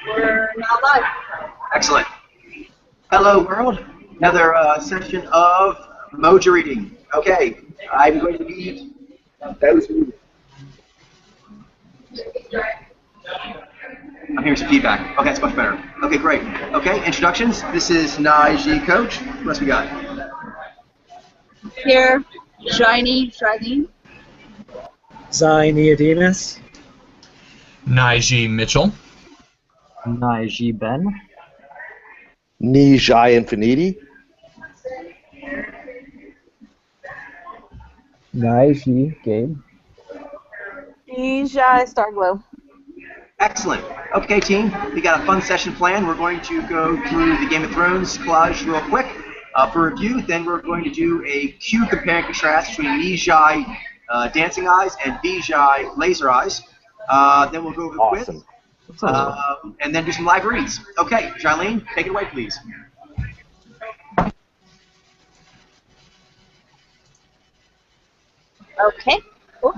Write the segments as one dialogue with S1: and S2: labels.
S1: We're now live.
S2: Excellent. Hello, world. Another session of Mojo reading. Okay, I'm going to need those. I'm hearing some feedback. Okay, that's much better. Okay, great. Okay, introductions. This is Xyy'nai Coach. What else we got?
S1: Here, Xyy'nai, Charlene.
S3: Xyy'nai Neodemus.
S4: Naiji Mitchell.
S5: Naiji Ben.
S6: Nijai Infiniti.
S5: Naiji Gabe.
S7: Nijai Starglow.
S2: Excellent. Okay, team, we got a fun session planned. We're going to go through the Game of Thrones collage real quick for review. Then we're going to do a Q compare and contrast between Nijai dancing eyes and Bijai laser eyes. Then we'll go over the quiz. And then do some live reads. Okay, Charlene, take it away, please.
S1: Okay, cool.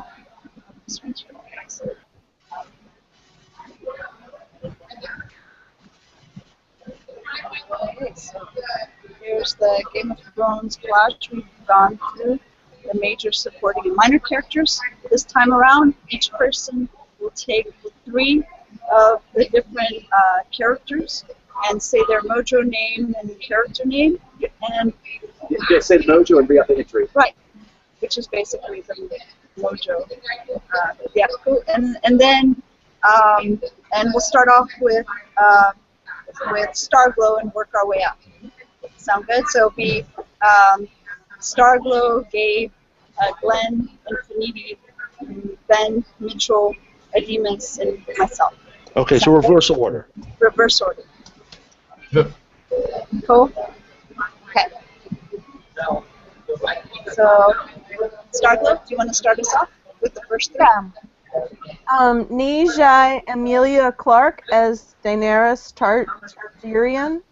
S1: Okay, so here's the Game of Thrones collage. We've gone through the major supporting and minor characters. This time around, each person will take 3 of the different characters and say their mojo name and character name. And
S2: Yeah, say Mojo and bring up the entry.
S1: right, which is basically the mojo. Yeah, cool. And then and we'll start off with Starglow and work our way up. Sound good? So it'll be Starglow, Gabe, Glenn, Infiniti, Ben, Mitchell, Demus, and myself.
S6: Okay, so reverse order.
S1: Reverse order.
S4: Yep.
S1: Cool? Okay. So, Starglow, do you want to start us off with the first 3?
S7: Yeah. Nijai Emilia Clarke as Daenerys Targaryen.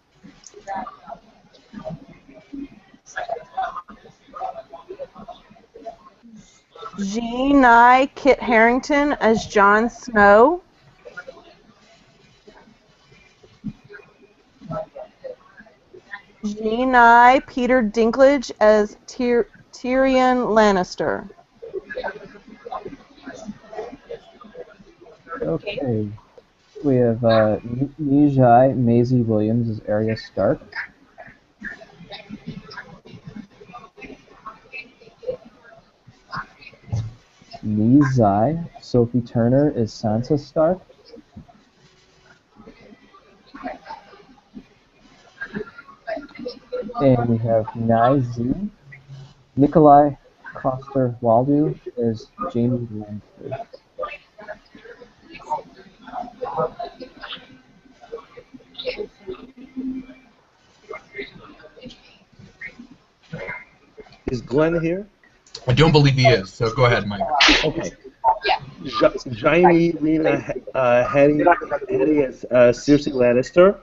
S7: Xyy'nai Kit Harington as Jon Snow. Xyy'nai Peter Dinklage as Tyrion Lannister.
S5: Okay. We have Nijai Maisie Williams as Arya Stark. Nijai Sophie Turner is Sansa Stark. And we have Naizi Nikolai Coster-Waldau as Jaime Lannister.
S6: Is Glenn here?
S4: I don't believe he is, so go ahead, Mike.
S6: Okay. Jaime Lena Hetty as Cersei Lannister.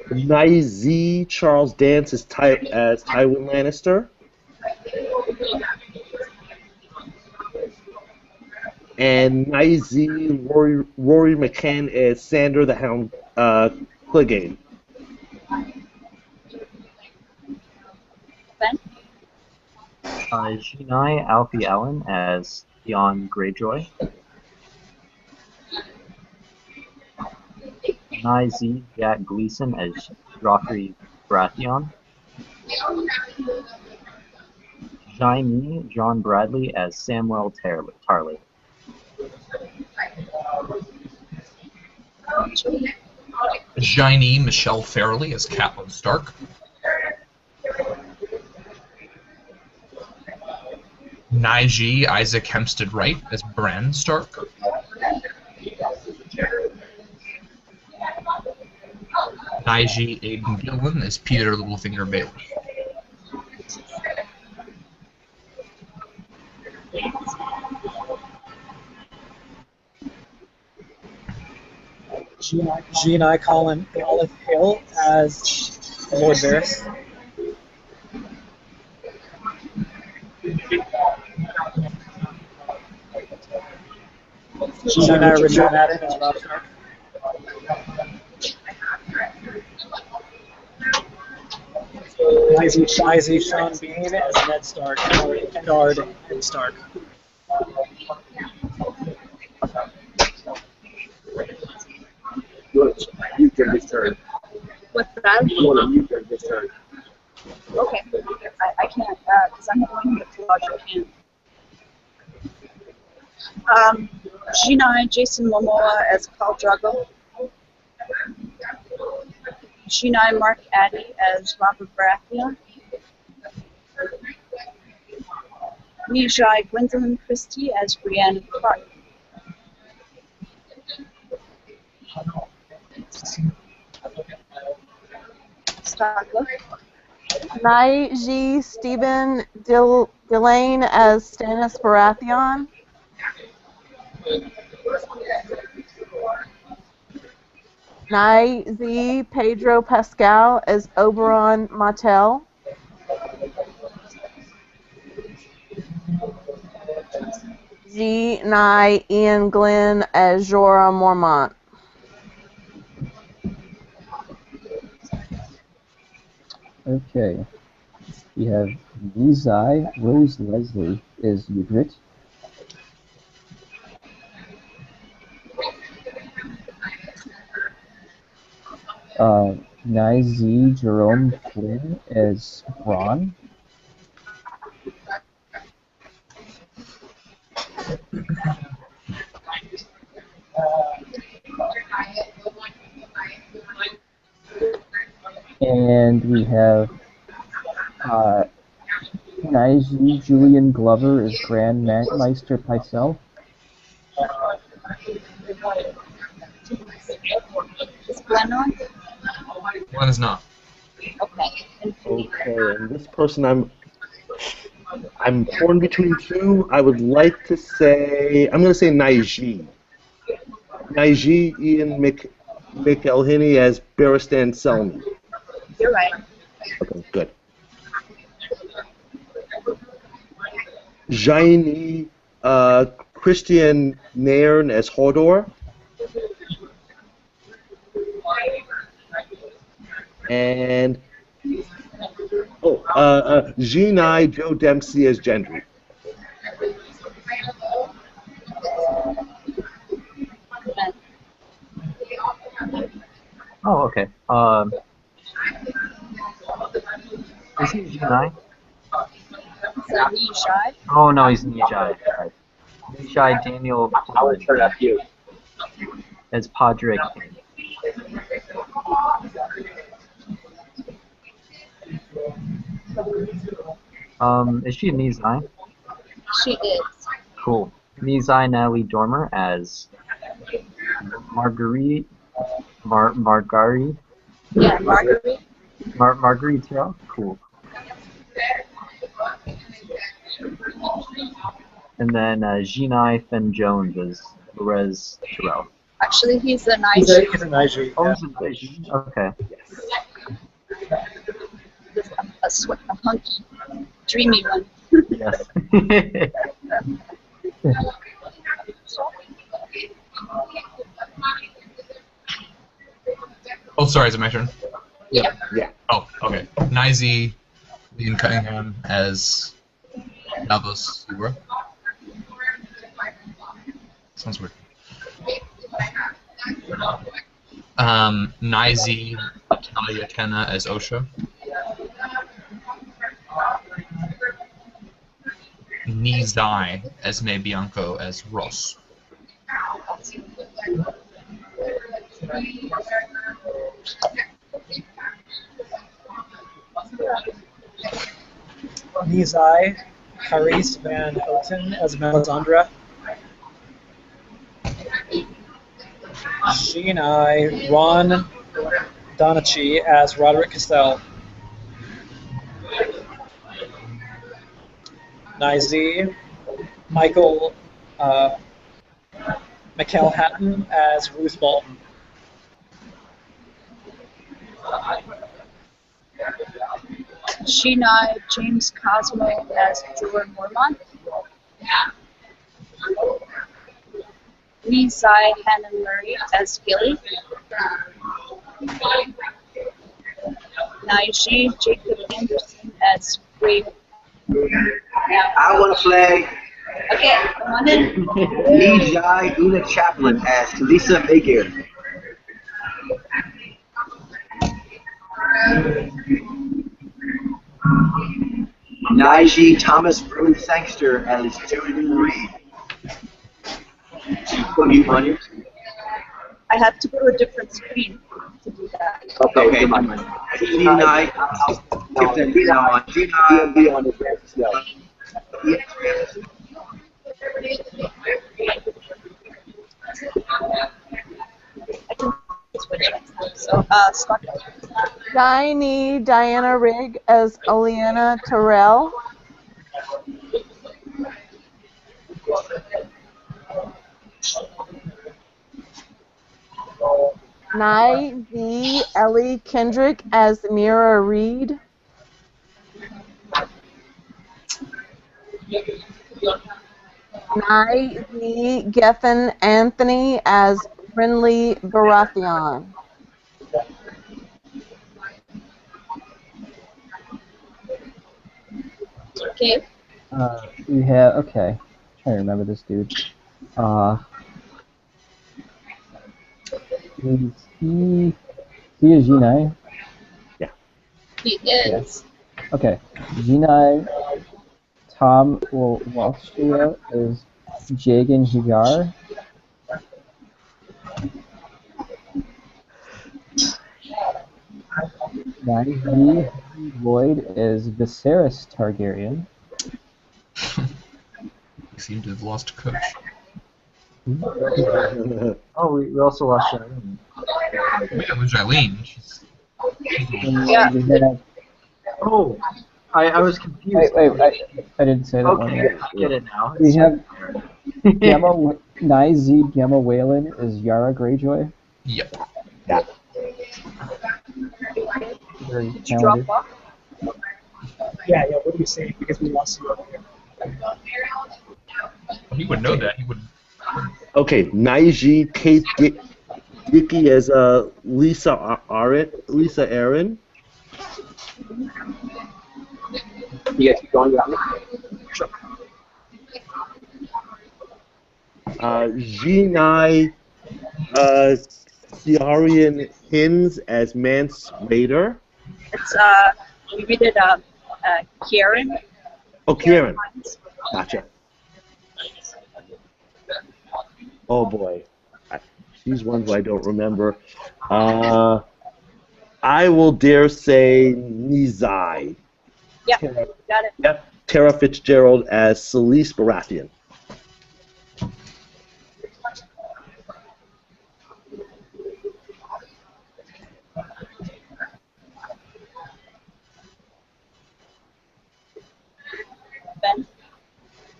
S6: Naizi Charles Dance as Tywin Lannister. And Naizi Rory McCann as Sandor the Hound Clegane.
S1: Ben?
S5: Xyy'nai Alfie Allen as Theon Greyjoy. Naizi Jack Gleason as Joffrey Baratheon. Xyy'nai John Bradley as Samwell Tarly.
S4: Xyy'nai Michelle Farrelly as Catelyn Stark. Naiji Isaac Hempstead Wright as Bran Stark. Naiji Aidan Gillen as Peter Littlefinger Baelish.
S3: Xyy'nai Colin Olive Hill as Lord Varys. Xyy'nai Richard Madden as Rob Stark. Izzy Sean Bean as Ned Stark, Nard and Stark.
S6: You can return.
S1: What's that?
S6: You can return.
S1: Okay. I can't, because I'm going to Claudia. Xyy'nai Jason Momoa as Khal Drogo. Xyy'nai Mark Addy as Robert Baratheon. Nijai Gwendolyn Christie as Brienne Clark. Starkla.
S7: Naiji Stephen Delane as Stannis Baratheon. Naizi Pedro Pascal as Oberon Martell. Xyy'nai Ian Glenn as Jorah Mormont.
S5: Okay. We have Nizai Rose Leslie is Ygritte. Naizi Jerome Flynn as Bronn. And we have Naiji Julian Glover is Grand Meister Pycelle.
S1: Is Glenn on?
S4: One is not.
S1: Okay.
S6: Okay, and this person I'm torn between two. I would like to say I'm going to say Naiji. Naiji Ian McElhinney as Barristan Selmy.
S1: You're right.
S6: Okay, good. Xyy'nai Christian Nairn as Hodor. And Xyy'nai Joe Dempsey as Gendry.
S8: Oh, okay. Is he Xyy'nai?
S1: Is that Nijai?
S8: Oh no, he's Nijai. Right. Nijai Daniel as Podrick. Is she a Nizai?
S1: She is.
S8: Cool. Nizai Natalie Dormer as Marguerite. Marguerite?
S1: Yeah, Marguerite.
S8: Marguerite Terrell? Cool. And then Xyy'nai Fenn Jones as Perez Terrell.
S1: Actually, he's a
S3: He's
S1: Naiji.
S3: a Naiji.
S8: Oh, he's a Naiji. Okay.
S1: A hunky, dreamy one.
S8: Yes.
S4: Oh, sorry, is it my turn?
S1: Yeah.
S6: Yeah.
S4: Oh, okay. Naizi Ian Cunningham as Davos Ubra. Sounds weird. Naizi Talia Kenna as Osha. Nizai Esme Bianco as Ross.
S3: Nizai Carice Van Houten as Melisandre. Xyy'nai Ron Donachi as Roderick Castell. Naizi Michael McElhatton as Ruth Bolton.
S1: Xyy'nai James Cosmo as Jorah Mormont. Rizai Hannah Murray as Gilly. Naiji Jacob Anderson as Ray.
S2: I want to play
S1: Okay, come on in.
S2: Nijai Una Chaplin as Lisa Megir. Naiji Thomas Bruce Sangster as Jody Reed. Mute on
S1: I have to go to a different screen to do that.
S2: Okay, Xyy'nai, I'll skip that now on Xyy'nai on advanced now.
S1: I can switch that. So, start.
S7: Diana Rigg as Oleana Terrell. Nye V. Ellie Kendrick as Mira Reed. Nye V. Gethin Anthony as Brinley Baratheon.
S1: Okay.
S5: We have, okay, trying to remember this dude. Is he a Xyy'nai?
S1: He is.
S5: Okay, Xyy'nai Tom Walshia is Jagan Higar. Naiji Lloyd is Viserys Targaryen.
S4: You seem to have lost a coach.
S8: Oh, we also lost Charlene.
S4: We didn't lose Eileen. She's
S1: Yeah.
S5: We have,
S8: Oh, I was confused.
S5: wait, I didn't say that one
S8: Okay,
S5: yet.
S8: I get it now.
S5: We have Naizi Gemma Whalen is Yara Greyjoy.
S4: Yep.
S5: Very
S1: Did you drop
S5: talented.
S1: off?
S3: Yeah, what do you say? Because we lost you up here.
S4: Well, he would know that. He would.
S6: Okay, Naiji Kate Dickey as Lisa Aaron.
S2: You guys keep going without me?
S6: Xyy'nai Ciarian Hins as Mance Raider.
S1: It's, we read it, Kieran.
S6: Oh, Kieran.
S1: Hines.
S6: Gotcha. Oh boy, she's one who I don't remember. I will dare say Nizai.
S1: Yep, got it.
S6: Yep. Tara Fitzgerald as Celeste Baratheon.
S1: Ben.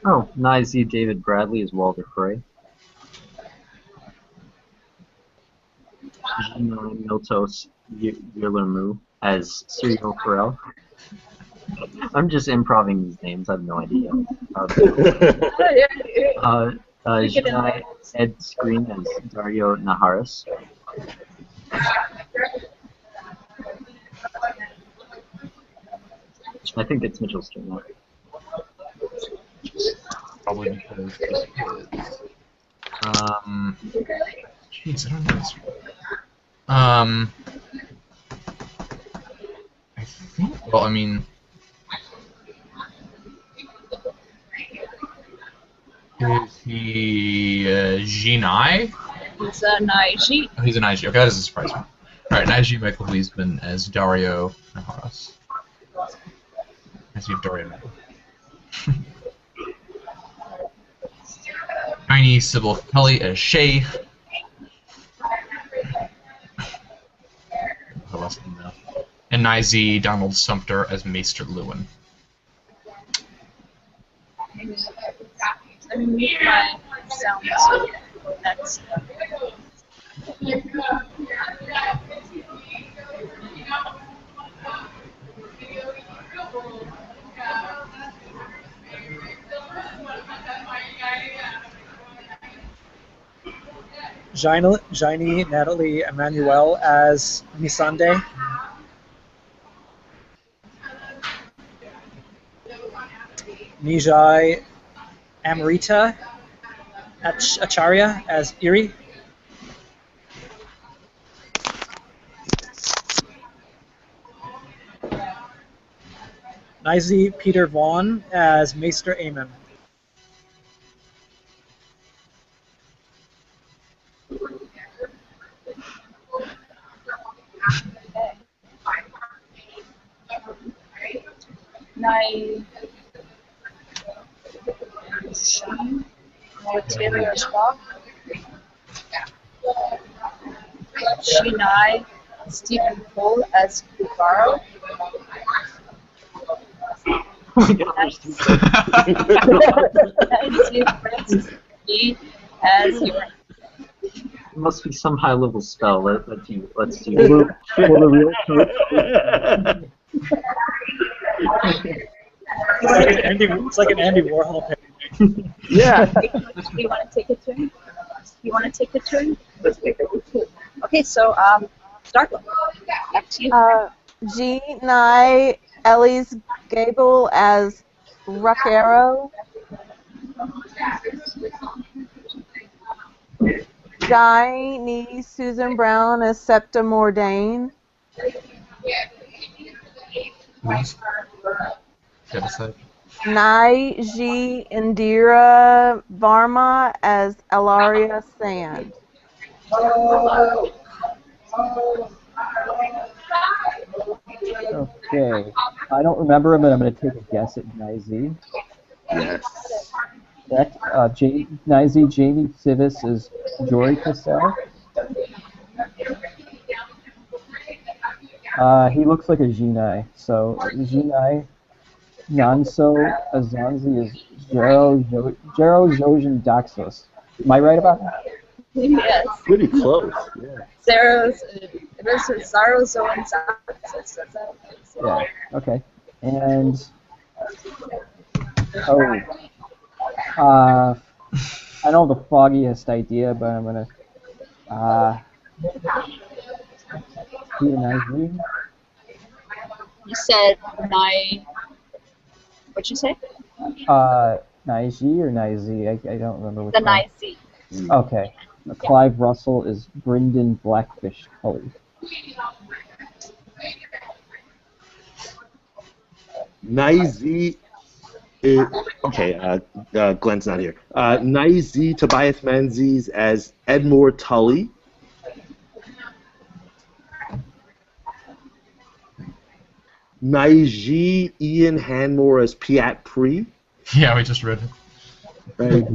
S8: Oh, Nye David Bradley is Walter Frey. Xyy'nai Miltos Yerlermu as Serial Pharrell. I'm just improving these names. I have no idea. Xyy'nai Ed Screen as Dario Naharis. I think it's Mitchell's turn now.
S4: Probably because it is. Jeez, I don't know this one. I think. Well, I mean. Is he Xyy'nai?
S1: He's a Naiji.
S4: Oh, he's an IG. Okay, that doesn't surprise me. Alright, Naiji Michael Wiesman as Dario Naharis. As you have Dario Naharis. Tiny Sybil Kelly as Shay. Less than that. And Nizy Donald Sumter as Maester Lewin.
S1: Let me mute my sound so next.
S3: Xyy'nai Natalie Emmanuel as Misande. Nijai Amrita Acharya as Iri. Nizi Peter Vaughn as Maester Aemon.
S1: Taylor Spock. Xyy'nai Stephen Cole as Guevara.
S8: Oh my gosh.
S1: Francis E as Hubert.
S8: It must be some high-level spell. Let's do
S5: Will the real coach?
S3: It's like an Andy Warhol painting.
S6: Yeah.
S1: Do you want to take a turn? You want to take a turn? Let's take a turn. Okay, so start. Back to you.
S7: Xyy'nai Ellie's Gable as Rachael. Guy Susan Brown as Septa Mordain. Naiji Indira Varma as Elaria Sand.
S5: Okay. I don't remember him, but I'm going to take a guess at Nizi.
S6: Yes.
S5: Correct. Nizi Jamie Civis is Jory Cassell. He looks like a Xyy'nai. So Xyy'nai Nanso Azanzi is Jero Zojin Daxos. Am I right about that?
S1: Yes.
S6: Pretty close. Yeah.
S1: Zaro and Zaxis.
S5: Yeah. Okay. And I don't have the foggiest idea, but I'm gonna be a Nizi.
S1: You said what'd you say?
S5: Naiji or Nizi? I don't remember which
S1: The
S5: one.
S1: Nizi.
S5: Okay. Clive Russell is Brendan Blackfish Tully.
S6: Nizi. Okay, Glenn's not here. Nizi Tobias Menzies as Edmore Tully. Naiji Ian Hanmore as Piat Pri.
S4: Yeah, we just read it.
S6: Right.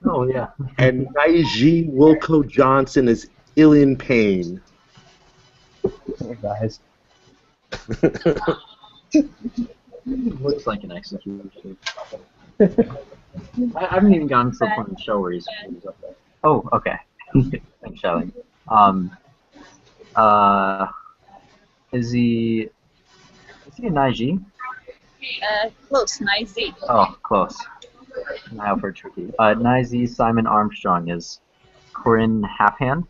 S8: Oh yeah.
S6: And Naiji Wilco Johnson as Ilian Payne.
S5: Oh, guys.
S8: Looks like an execution. I haven't even gotten to the point of the show where he's up there. Oh, okay. Thanks, Shelly. Is he a Naiji?
S1: Close, Nizi.
S8: Oh, close. Now for tricky. Nizi Simon Armstrong is Corinne Halfhand.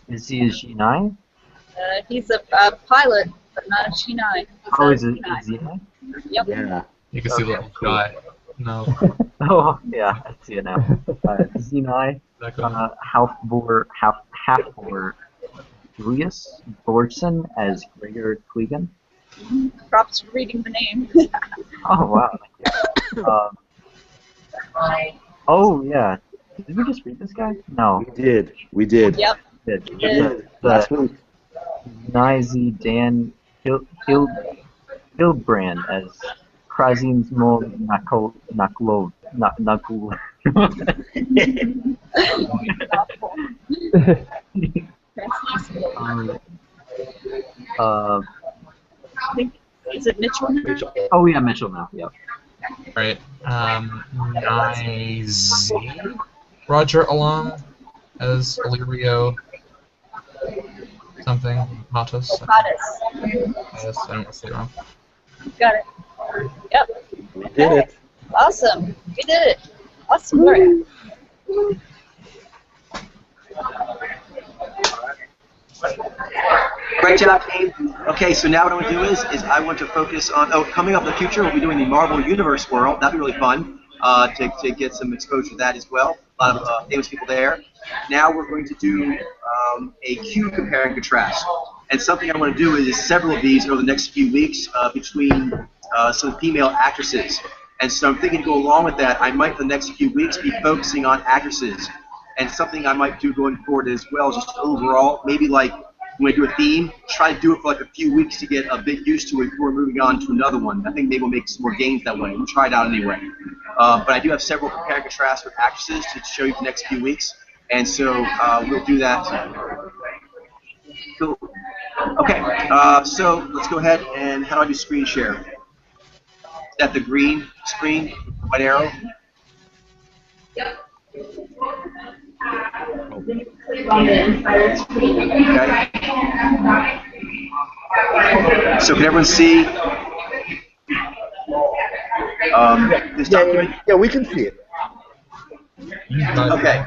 S8: Is he a Xyy'nai?
S1: He's a pilot, but not a Xyy'nai.
S8: Oh, is it Xyy'nai?
S1: Yep.
S6: Yeah.
S4: You can see the little guy. No.
S8: Oh, yeah, I see it now. Xyy'nai, Halfbor Julius Borgson as Gregor Clegan.
S1: Props for reading the name.
S8: Oh, wow. Thank you. Oh, yeah. Did we just read this guy? No.
S6: We did.
S1: Yep.
S8: Did.
S6: Last week.
S8: Nizi Dan Hilbrand as Krasimzmo Naklo.
S1: Is it Mitchell?
S8: Oh yeah, Mitchell now. Yep.
S4: Right. Nizi. Roger Along as Illyrio. Something. Matus.
S1: Matus.
S4: Yes, I don't want to say it wrong.
S1: Got it. Yep.
S6: We did it.
S1: Awesome. We did it. Awesome work.
S2: Great job, team. Okay, so now what I want to do is I want to focus on, coming up in the future, we'll be doing the Marvel Universe world. That'd be really fun to get some exposure to that as well. A lot of famous people there. Now we're going to do a Q compare and contrast. And something I want to do is several of these over the next few weeks between some female actresses. And so I'm thinking to go along with that, I might for the next few weeks be focusing on actresses. And something I might do going forward as well, just overall, maybe like when I do a theme, try to do it for like a few weeks to get a bit used to it before moving on to another one. I think maybe we'll make some more gains that way. We'll try it out anyway. But I do have several compare and contrast with actresses to show you for the next few weeks. And so we'll do that. Cool. Okay, so let's go ahead and how do I do screen share? Is that the green screen, white arrow? Yep. Okay. So can everyone see this document?
S6: Yeah, we can see it.
S2: Okay.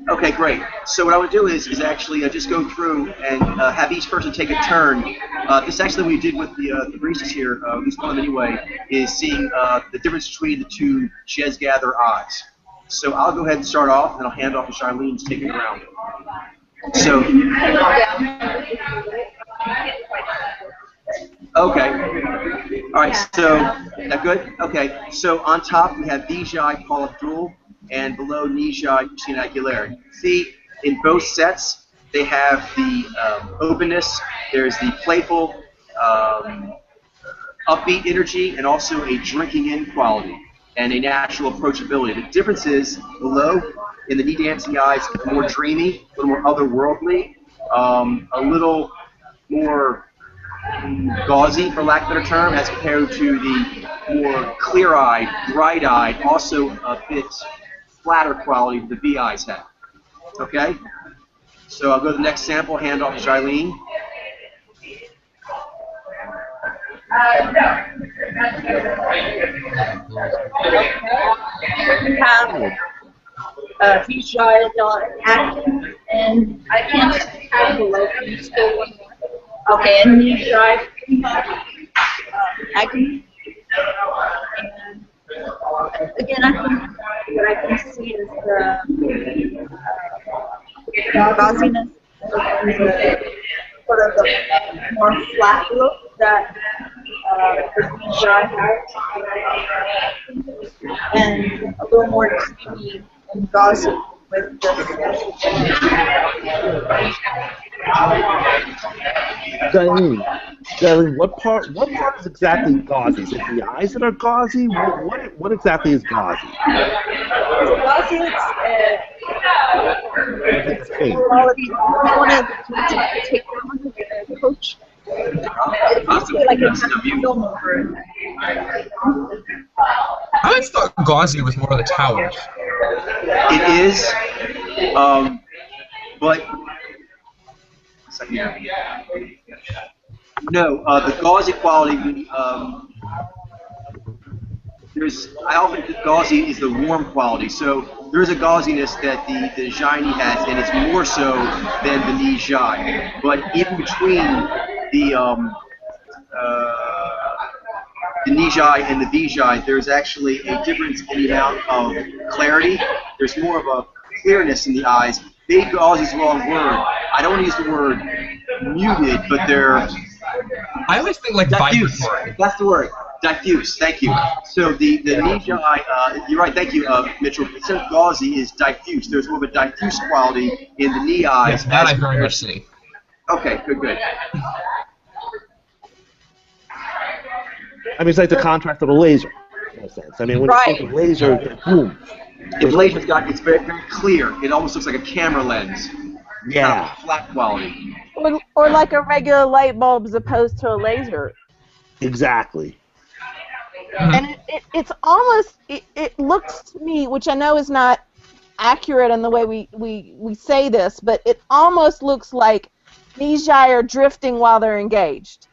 S2: Okay, great. So what I would do is actually just go through and have each person take a turn. This is actually what we did with the baristas here, at least one of them anyway, is seeing the difference between the two Jez Gather eyes. So I'll go ahead and start off, and I'll hand off to Charlene to take it around. So, okay. All right, so, is that good? Okay, so on top we have Vijay Paul Abdul, and below Nijai Xyy'nai. See, in both sets, they have the openness, there's the playful, upbeat energy, and also a drinking in quality, and a natural approachability. The difference is, below, in the knee dancing eyes, more dreamy, a little more otherworldly, a little more gauzy, for lack of a better term, as compared to the more clear-eyed, bright-eyed, also a bit flatter quality the V eyes have. Okay? So I'll go to the next sample, hand off to Charlene.
S1: We have Vijay acting, and I can't have below. Can you still one more? Okay, and Vijay acting. And again, I think what I can see is the gauziness, sort of the more flat look that the Vijay has, and a little more creamy and gauzy with this.
S6: Darlene, what part is exactly gauzy? Is it the eyes that are gauzy? What exactly is gauzy?
S1: Gauzy is quality. I wanted to take one of the coach. It's basically like a film over it.
S4: I always thought gauzy was more of the towers.
S2: It is, but no, the gauzy quality. I often think gauzy is the warm quality. So there's a gauziness that the Xyy'nai has, and it's more so than the Nijai. But in between the Nijai and the Vijay, there's actually a difference in the amount of clarity. There's more of a clearness in the eyes. Big gauzy is the wrong word. I don't want to use the word muted, but they're...
S4: I always think like
S2: diffuse.
S4: vibrant.
S2: That's the word. Diffuse. Thank you. So the Nijai, you're right. Thank you, Mitchell. Instead of gauzy is diffuse. There's more of a diffuse quality in the knee eyes.
S4: Yes, that I very much see.
S2: Okay. Good.
S6: I mean, it's like the contrast of a laser, in a sense. I mean, when you think of laser, boom.
S2: The laser's it's very, very clear. It almost looks like a camera lens.
S6: Yeah.
S2: Kind of flat quality.
S7: Or like a regular light bulb as opposed to a laser.
S6: Exactly.
S7: And it's almost, it looks to me, which I know is not accurate in the way we say this, but it almost looks like Nijai are drifting while they're engaged.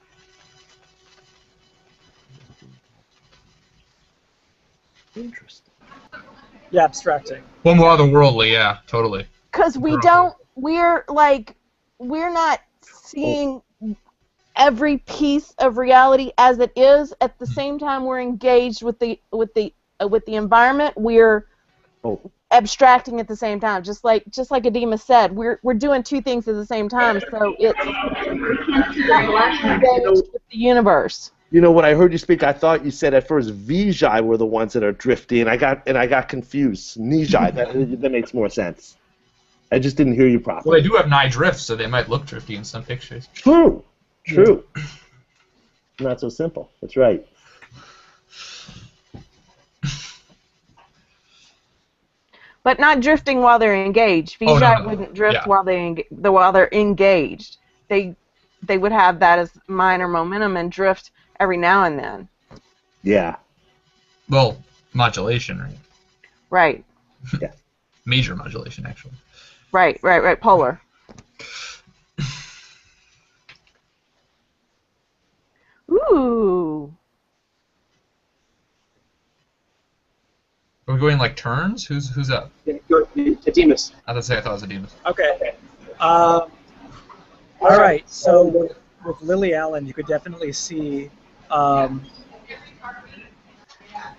S6: Interesting.
S3: Yeah, abstracting.
S4: One more otherworldly, yeah, totally.
S7: Because we're not seeing every piece of reality as it is. At the same time, we're engaged with the environment. We're abstracting at the same time, just like Adema said. We're doing two things at the same time. So it's engaged with the universe.
S6: You know, when I heard you speak, I thought you said at first Vijay were the ones that are drifting, and I got confused. Nijai, that makes more sense. I just didn't hear you properly.
S4: Well, they do have Nai drift, so they might look drifty in some pictures.
S6: True. Not so simple. That's right.
S7: But not drifting while they're engaged. Vijay wouldn't drift while they're engaged. They would have that as minor momentum and drift every now and then.
S6: Yeah.
S4: Well, modulation, right?
S7: Right.
S6: Yeah.
S4: Major modulation, actually.
S7: Right. Polar. Ooh.
S4: Are we going like turns? Who's up?
S9: Ademus.
S4: I thought it was Ademus.
S3: Okay. All right. So with Lily Allen, you could definitely see.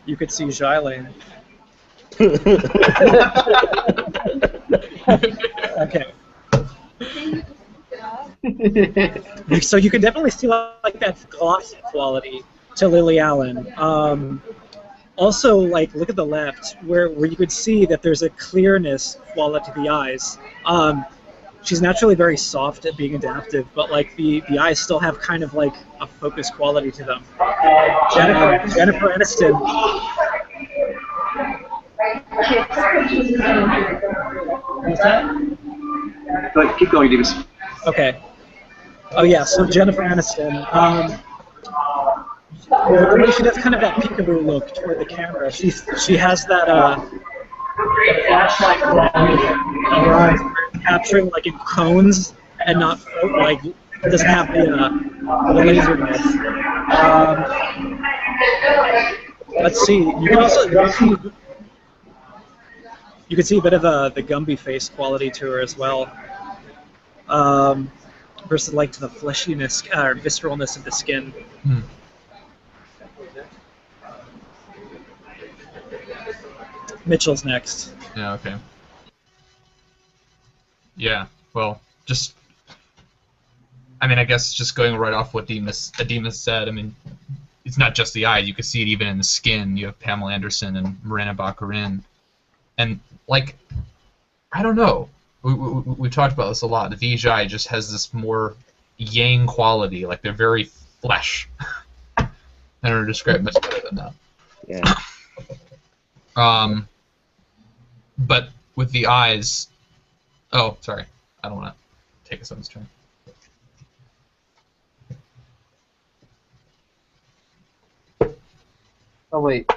S3: You could see Xyy'nai. Okay. So you can definitely see like that glossy quality to Lily Allen. Also, like, look at the left, where you could see that there's a clearness quality to the eyes. She's naturally very soft at being adaptive, but like the eyes still have kind of like a focus quality to them. Jennifer Aniston. What's that?
S9: Keep going, Davis.
S3: Okay. Oh yeah, so Jennifer Aniston. The way she does kind of that peekaboo look toward the camera. She has that flashlight on her eyes, capturing like in cones and not like doesn't have the laserness. Let's see. You can also you can see a bit of the Gumby face quality to her as well. Versus like the fleshiness or visceralness of the skin. Mitchell's next.
S4: Yeah, okay. Yeah, well, just... I mean, I guess just going right off what Ademus said, I mean, it's not just the eyes. You can see it even in the skin. You have Pamela Anderson and Miranda Baccarin. And, like, I don't know. We've talked about this a lot. The Vijay just has this more yang quality. Like, they're very flesh. I don't know describe much better than that.
S6: Yeah.
S4: But with the eyes... Oh, sorry. I don't want to take someone's turn.
S8: Oh, wait.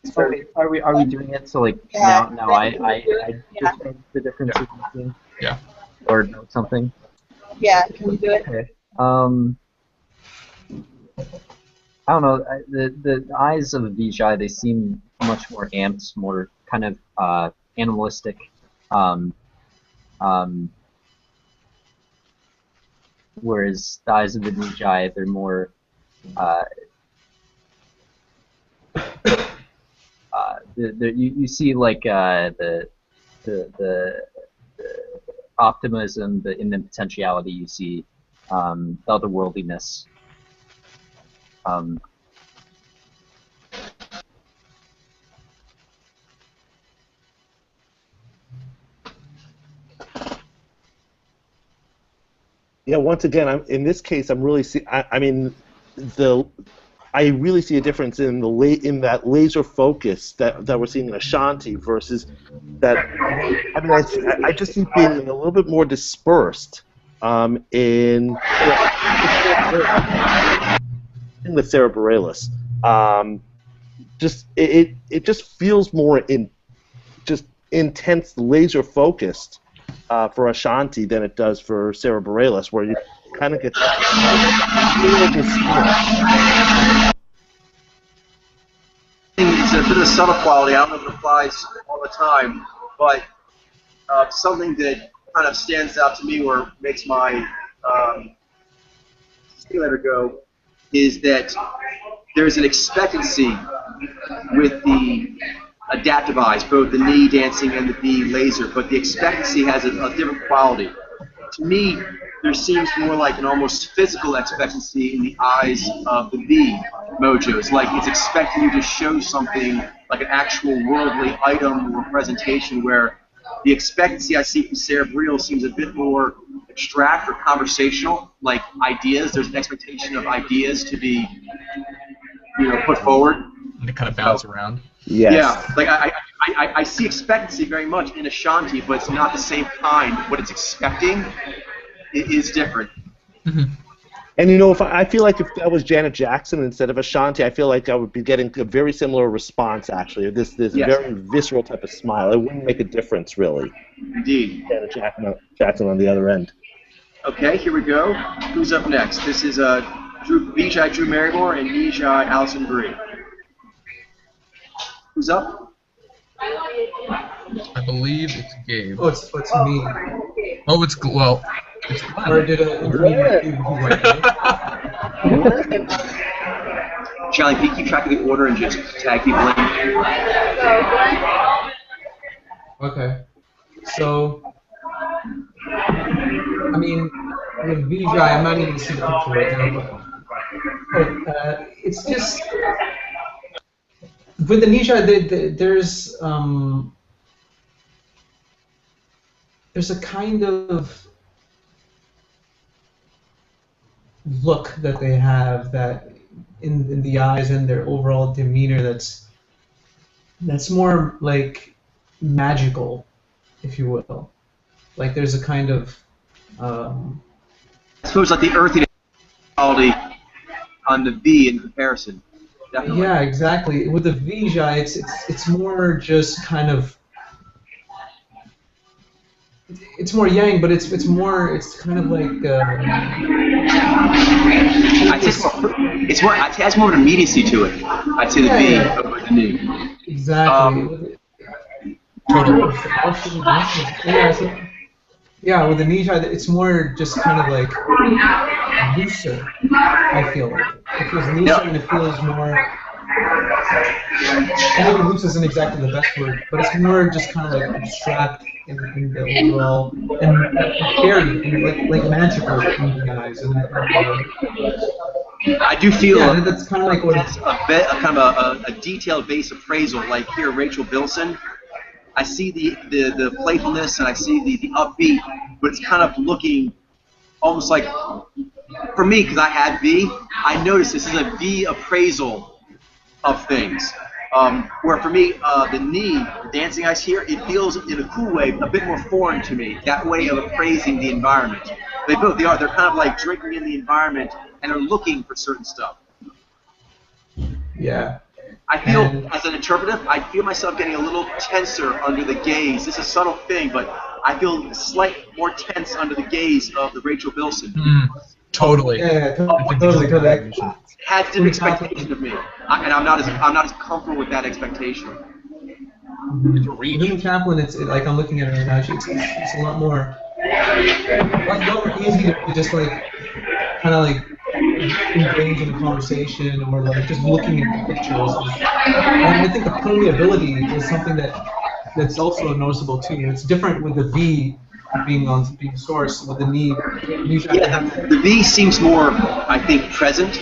S8: So wait, are we doing it? So like now I just know the difference between or know something.
S1: Yeah, can you do it?
S8: Okay. I don't know. The eyes of Vijay, they seem much more amped, more kind of animalistic. Whereas the eyes of the Vijay, they're more you see like the optimism, the infinite potentiality. You see the otherworldliness.
S6: Yeah. Once again, in this case, I'm really I really see a difference in that laser focus that we're seeing in Ashanti versus that. I mean, I just see being a little bit more dispersed in the cerebralis. It just feels more just intense laser focused for Ashanti than it does for Sarah Bareilles, where you kind of get
S2: it's a bit of a subtle quality. I don't know if it applies all the time, but something that kind of stands out to me or makes my simulator go is that there's an expectancy with the adaptive eyes, both the knee dancing and the laser, but the expectancy has a different quality. To me, there seems more like an almost physical expectancy in the eyes of the V mojos, like it's expecting you to show something like an actual worldly item or presentation, where the expectancy I see from Sarah Bareilles seems a bit more abstract or conversational, like ideas. There's an expectation of ideas to be, put forward.
S4: And to kind of bounce around.
S6: Yes.
S2: Yeah, like I see expectancy very much in Ashanti, but it's not the same kind. What it's expecting is different.
S4: Mm-hmm.
S6: And if I feel like if that was Janet Jackson instead of Ashanti, I feel like I would be getting a very similar response, actually. This
S2: Yes.
S6: very visceral type of smile. It wouldn't make a difference, really.
S2: Indeed.
S6: Janet Jackson on the other end.
S2: Okay, here we go. Who's up next? This is Vijay Drew Marymore and Vijay Allison Brie. Who's up?
S4: I believe it's Gabe.
S10: Oh, it's me.
S4: Oh, it's Glenn. It's Glenn.
S10: Or did it?
S2: Charlie, can you keep track of the order and just tag people in?
S10: Okay. So, I mean, with Vijay, I'm not even seeing the picture right now, but it's just with the Nisha, there's a kind of look that they have that in the eyes and their overall demeanor that's more like magical, if you will. Like there's a kind of
S2: I suppose like the earthiness quality on the V in comparison. Definitely.
S10: Yeah, exactly. With the Vijay, it's more just kind of it's more yang, but it's kind of like
S2: it has more of an immediacy to it. I'd say the V over the knee.
S10: Exactly.
S4: Totally.
S10: Yeah, with the Nisha, it's more just kind of like looser, I feel like. It feels looser and it feels more... I maybe loose isn't exactly the best word, but it's more just kind of like abstract in the overall, and fairy, and like magical in the eyes.
S2: I do feel
S10: that's kind of like what it's...
S2: kind of a detailed base appraisal, like here, Rachael Bilson. I see the playfulness and I see the upbeat, but it's kind of looking almost like, for me, because I had V, I noticed this is a V appraisal of things. Where for me, the knee, the dancing eyes here, it feels in a cool way a bit more foreign to me. That way of appraising the environment. They are. They're kind of like drinking in the environment and are looking for certain stuff.
S10: Yeah.
S2: I feel, as an interpretive, I feel myself getting a little tenser under the gaze. It's a subtle thing, but I feel slightly more tense under the gaze of the Rachael Bilson.
S4: Totally.
S10: Yeah, totally.
S2: Had different expectation of me, and I'm not as comfortable with that expectation.
S10: Lynn Kaplan, it's like I'm looking at her right now. It's a lot more easy to just like kind of like engage in a conversation or like just looking at the pictures. And I think the permeability is something that's also noticeable too. It's different with the V being source with the knee.
S2: Yeah, the V seems more, I think, present,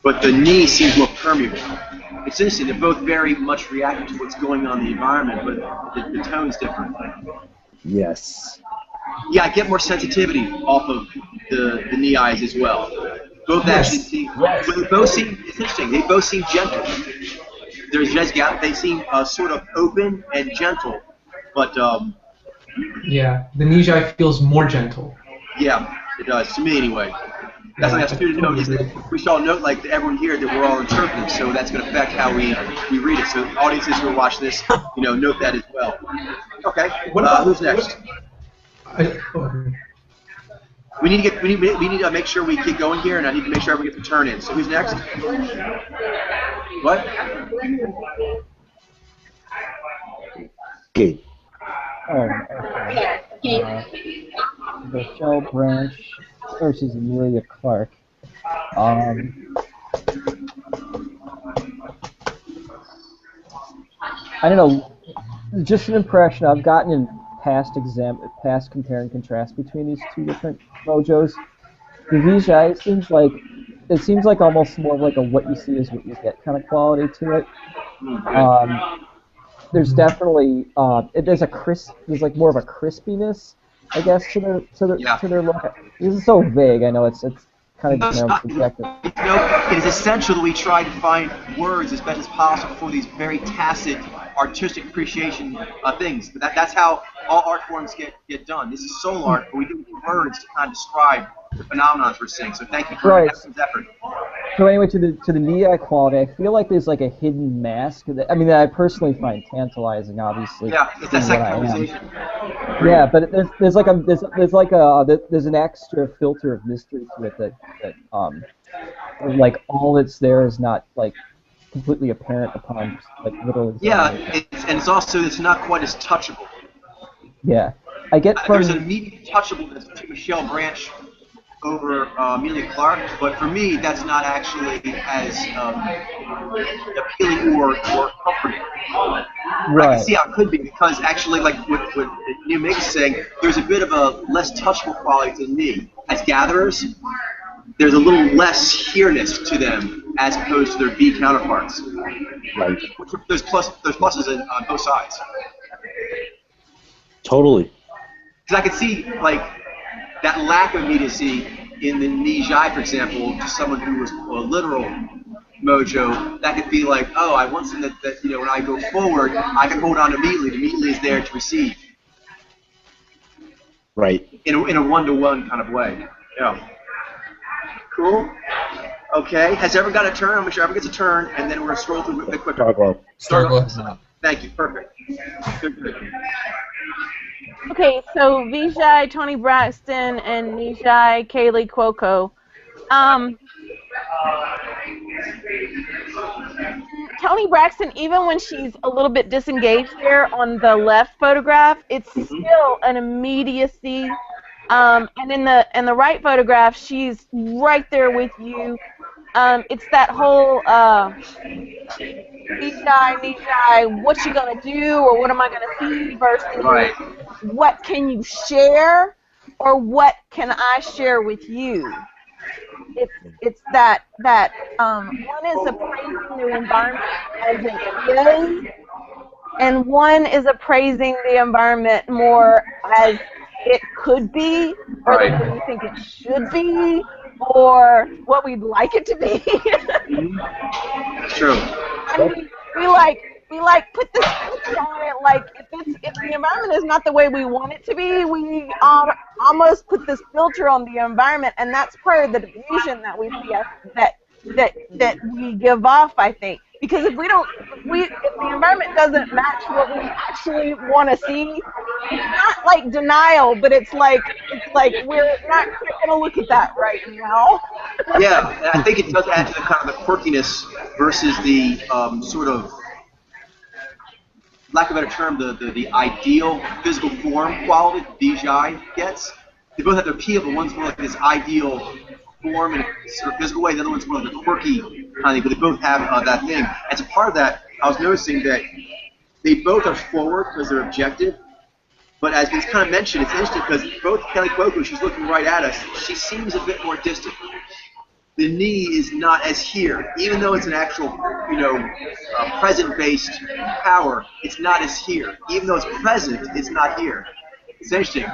S2: but the knee seems more permeable. It's interesting. They're both very much reacting to what's going on in the environment, but the tone's different.
S6: Yes.
S2: Yeah, I get more sensitivity off of the knee eyes as well. Both actually seem. They both seem. It's interesting. They both seem gentle. They seem sort of open and gentle, but.
S10: Yeah, the Nijai feels more gentle.
S2: Yeah, it does to me anyway. That's what I have to note. Is that we should all note, like everyone here, that we're all interpreting, so that's going to affect how we read it. So audiences who are watching this, note that as well. Okay. Who's next? We need to make sure we get going here, and I need to make sure everyone gets a turn in. So who's next? What?
S6: Gate.
S5: Oh, okay. Rochelle Branch versus Amelia Clark. I don't know. Just an impression I've gotten in past compare and contrast between these two different mojos. The Xyy'nai seems like almost more of like a what you see is what you get kind of quality to it. There's definitely there's like more of a crispiness, I guess, to their look. This is so vague. I know it's kind of subjective.
S2: It is essential that we try to find words as best as possible for these very tacit artistic appreciation things. That's how all art forms get done. This is soul art, but we do need words to kind of describe the phenomena we're seeing. So thank you for your effort.
S5: So anyway, to the Xyy'nai quality, I feel like there's like a hidden mask that I personally find tantalizing. Obviously,
S2: yeah, it's that secularization.
S5: Yeah, but there's an extra filter of mystery to it that like all that's there is not like completely apparent upon like literally.
S2: Yeah, it's not quite as touchable.
S5: Yeah, I get from
S2: there's an immediate touchableness to Michelle Branch over Amelia Clark, but for me that's not actually as appealing or comforting.
S5: Right.
S2: I can see how it could be because actually, like what New Meg is saying, there's a bit of a less touchable quality to me. As gatherers, there's a little less here-ness to them as opposed to their B counterparts.
S6: Right.
S2: There's pluses on both sides.
S6: Totally.
S2: Because I could see like that lack of immediacy in the Xyy'nai, for example, to someone who was a literal mojo, that could be like, oh, I want something that when I go forward, I can hold on immediately. The immediately is there to receive.
S6: Right.
S2: In a one-to-one kind of way. Yeah. Cool. Okay. Has everyone got a turn? I'm make sure everyone gets a turn, and then we're going to scroll through a bit quicker.
S4: Starglow.
S2: Thank you. Perfect. Good.
S7: Okay, so Xyy'nai, Tony Braxton, and Xyy'nai, Kaylee Cuoco. Tony Braxton, even when she's a little bit disengaged there on the left photograph, it's still an immediacy. And in the right photograph, she's right there with you. It's that whole Xyy'nai, what you gonna do or what am I gonna see versus what can you share or what can I share with you. It's that one is appraising the environment as it is, and one is appraising the environment more as it could be, or the way we think it should be, or what we'd like it to be.
S2: True.
S7: I mean, we put this filter on it. Like if the environment is not the way we want it to be, we almost put this filter on the environment, and that's part of the delusion that we see that we give off, I think. Because if the environment doesn't match what we actually want to see, it's not like denial, but it's like we're not going to look at that right now.
S2: Yeah, I think it does add to the kind of the quirkiness versus the sort of, lack of a better term, the ideal physical form quality that Xyy'nai gets. They both have their appeal, but one's more like this ideal form in a sort of physical way, the other one's more like the quirky kind of thing, but they both have that thing. As a part of that, I was noticing that they both are forward because they're objective, but as it's kind of mentioned, it's interesting because both Kelly Cuoco, she's looking right at us, she seems a bit more distant. The knee is not as here, even though it's an actual, present-based power, it's not as here. Even though it's present, it's not here. It's interesting.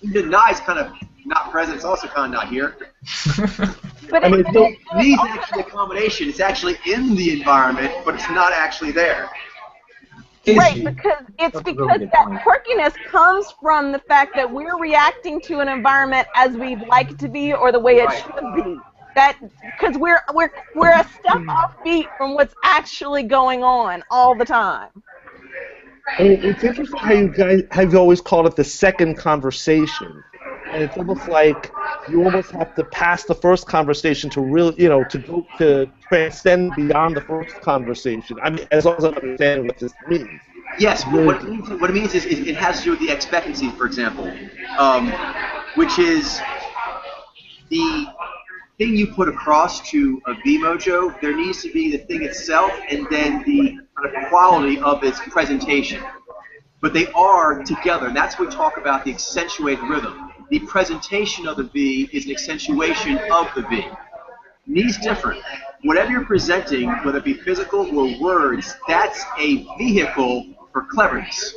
S2: The knee is kind of not present, it's also kind of not here.
S7: But
S2: the knee is actually a combination. It's actually in the environment, but it's not actually there.
S7: Right, because that quirkiness comes from the fact that we're reacting to an environment as we'd like it to be or the way it should be. Because we're a step off beat from what's actually going on all the time.
S6: I mean, it's interesting how you guys have always called it the second conversation, and it's almost like you almost have to pass the first conversation to really, to transcend beyond the first conversation. I mean, as long as I understand what this means.
S2: Yes, what it means is it has to do with the expectancy, for example, which is the thing you put across to a V-mojo. There needs to be the thing itself and then the quality of its presentation. But they are together, and that's what we talk about the accentuated rhythm. The presentation of the V is an accentuation of the V. Ne's different. Whatever you're presenting, whether it be physical or words, that's a vehicle for cleverness.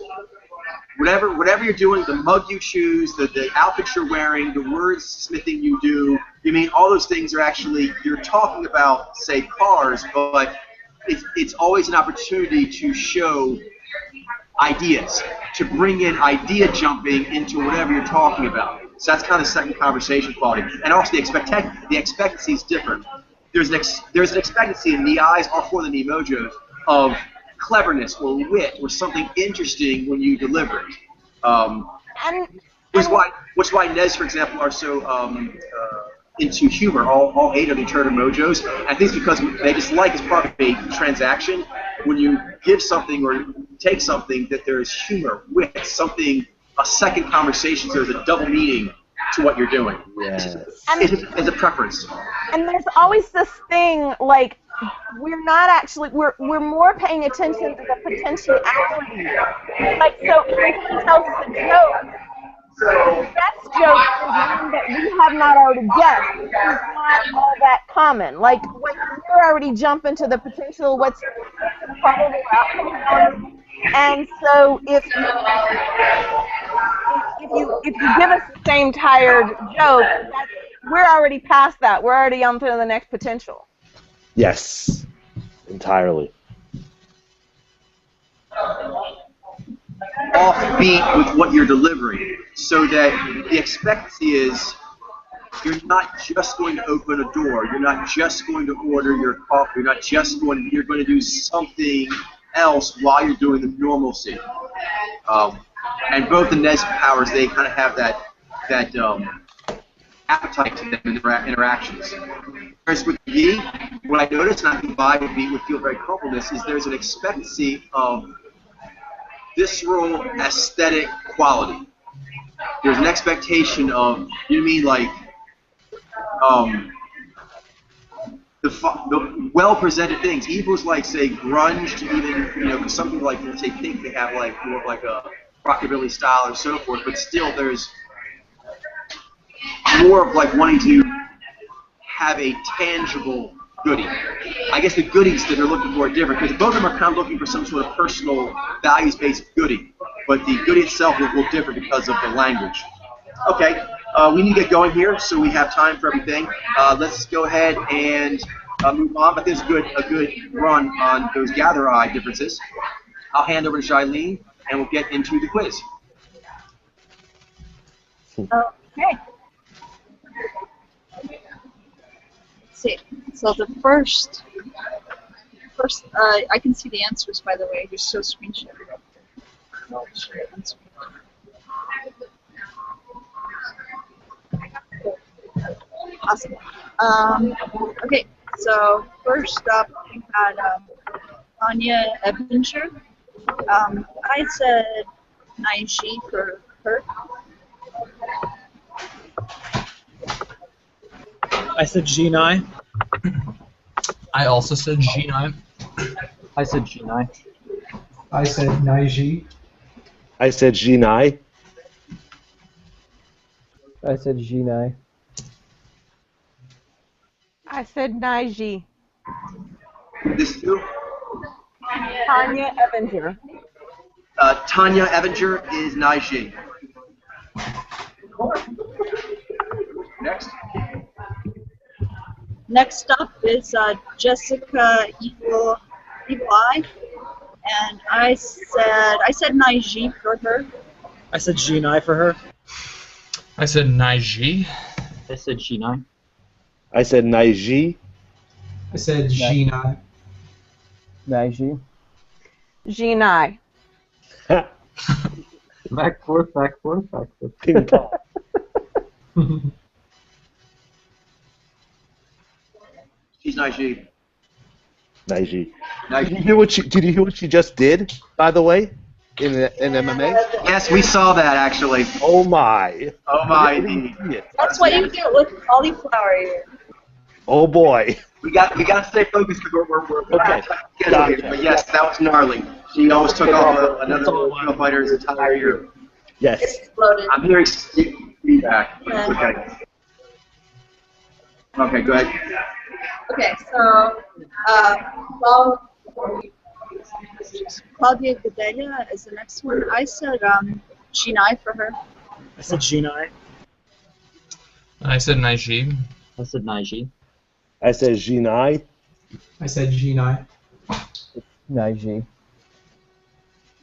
S2: Whatever you're doing, the mug you choose, the outfit you're wearing, the wordsmithing you do, all those things are actually, you're talking about, say, cars, but it's always an opportunity to show ideas, to bring in idea jumping into whatever you're talking about. So that's kind of the second conversation quality. And also the expectancy is different. There's an expectancy in the eyes, or for the Nimojos, of cleverness or wit or something interesting when you deliver it. Which is why Nez, for example, are so into humor. All 8 of the Turtle Mojos. And I think it's because they just like, as part of a transaction, when you give something or take something, that there's humor, wit, something, a second conversation, so there's a double meaning to what you're doing.
S6: Yes.
S2: It's a preference.
S7: And there's always this thing, like, we're not actually, we're more paying attention to the potentiality. Like, so when someone tells us a joke, the next joke is one that we have not already guessed. It's not all that common. Like, when we're already jumping to the potential, what's the probable outcome. And so if you give us the same tired joke, we're already past that. We're already on to the next potential.
S6: Yes, entirely.
S2: Offbeat with what you're delivering, so that the expectancy is you're not just going to open a door, you're not just going to order your coffee, you're going to do something else while you're doing the normalcy. And both the Nez powers, they kind of have that appetite to them in their interactions. Whereas with V, what I noticed, and I think Vi would feel very comfortable with this, is there's an expectancy of visceral aesthetic quality. There's an expectation of, the well-presented things. Even was like, say, grunge to even, because some people like, say, think they have like more of like a rockabilly style or so forth, but still there's more of like wanting to have a tangible goodie. I guess the goodies that they're looking for are different, because both of them are kind of looking for some sort of personal, values-based goodie, but the goodie itself will look different because of the language. Okay, we need to get going here, so we have time for everything. Let's go ahead and move on, but there's a good run on those gather eye differences. I'll hand over to Xyy'nai, and we'll get into the quiz.
S1: Okay. Let's see. So the first, I can see the answers, by the way. You're so screen sharing. Awesome. Okay, so first up we had Tonya Evinger. I said Naiji for her.
S3: I said Xyy'nai.
S4: I also said Xyy'nai.
S8: I said Xyy'nai.
S10: I said Naiji.
S6: I said Xyy'nai.
S5: I said Xyy'nai.
S7: I said Naiji.
S2: This two?
S7: Tonya Evinger.
S2: Tonya Evinger is Naiji. Next.
S1: Next up is Jessica Evil Eye, and I said Naiji for her.
S3: I said Xyy'nai for her.
S4: I said Naiji.
S8: I said Xyy'nai.
S6: I said Naiji.
S10: I said Xyy'nai.
S5: Naiji.
S7: Xyy'nai.
S8: Back forth, back forth, back forth.
S6: Ping pong.
S2: She's Naiji.
S6: Naiji.
S2: Naiji.
S6: Did you hear what she just did, by the way, in MMA?
S2: Yes, we saw that actually.
S6: Oh my.
S2: Oh my, indeed.
S1: That's what you get with cauliflower ear.
S6: Oh boy.
S2: We got to stay focused because we're
S6: Okay.
S2: here. But yes, that was gnarly. She almost took off another professional fighter's entire ear.
S6: Yes.
S1: Exploded.
S2: I'm hearing feedback. Okay. Okay, go ahead.
S1: Okay, so Claudia Gadelha is the next one. I said Xyy'nai for her.
S3: I said Xyy'nai.
S4: I said Naiji.
S8: I said Naiji.
S6: I said Xyy'nai.
S10: I said Xyy'nai.
S5: Naiji.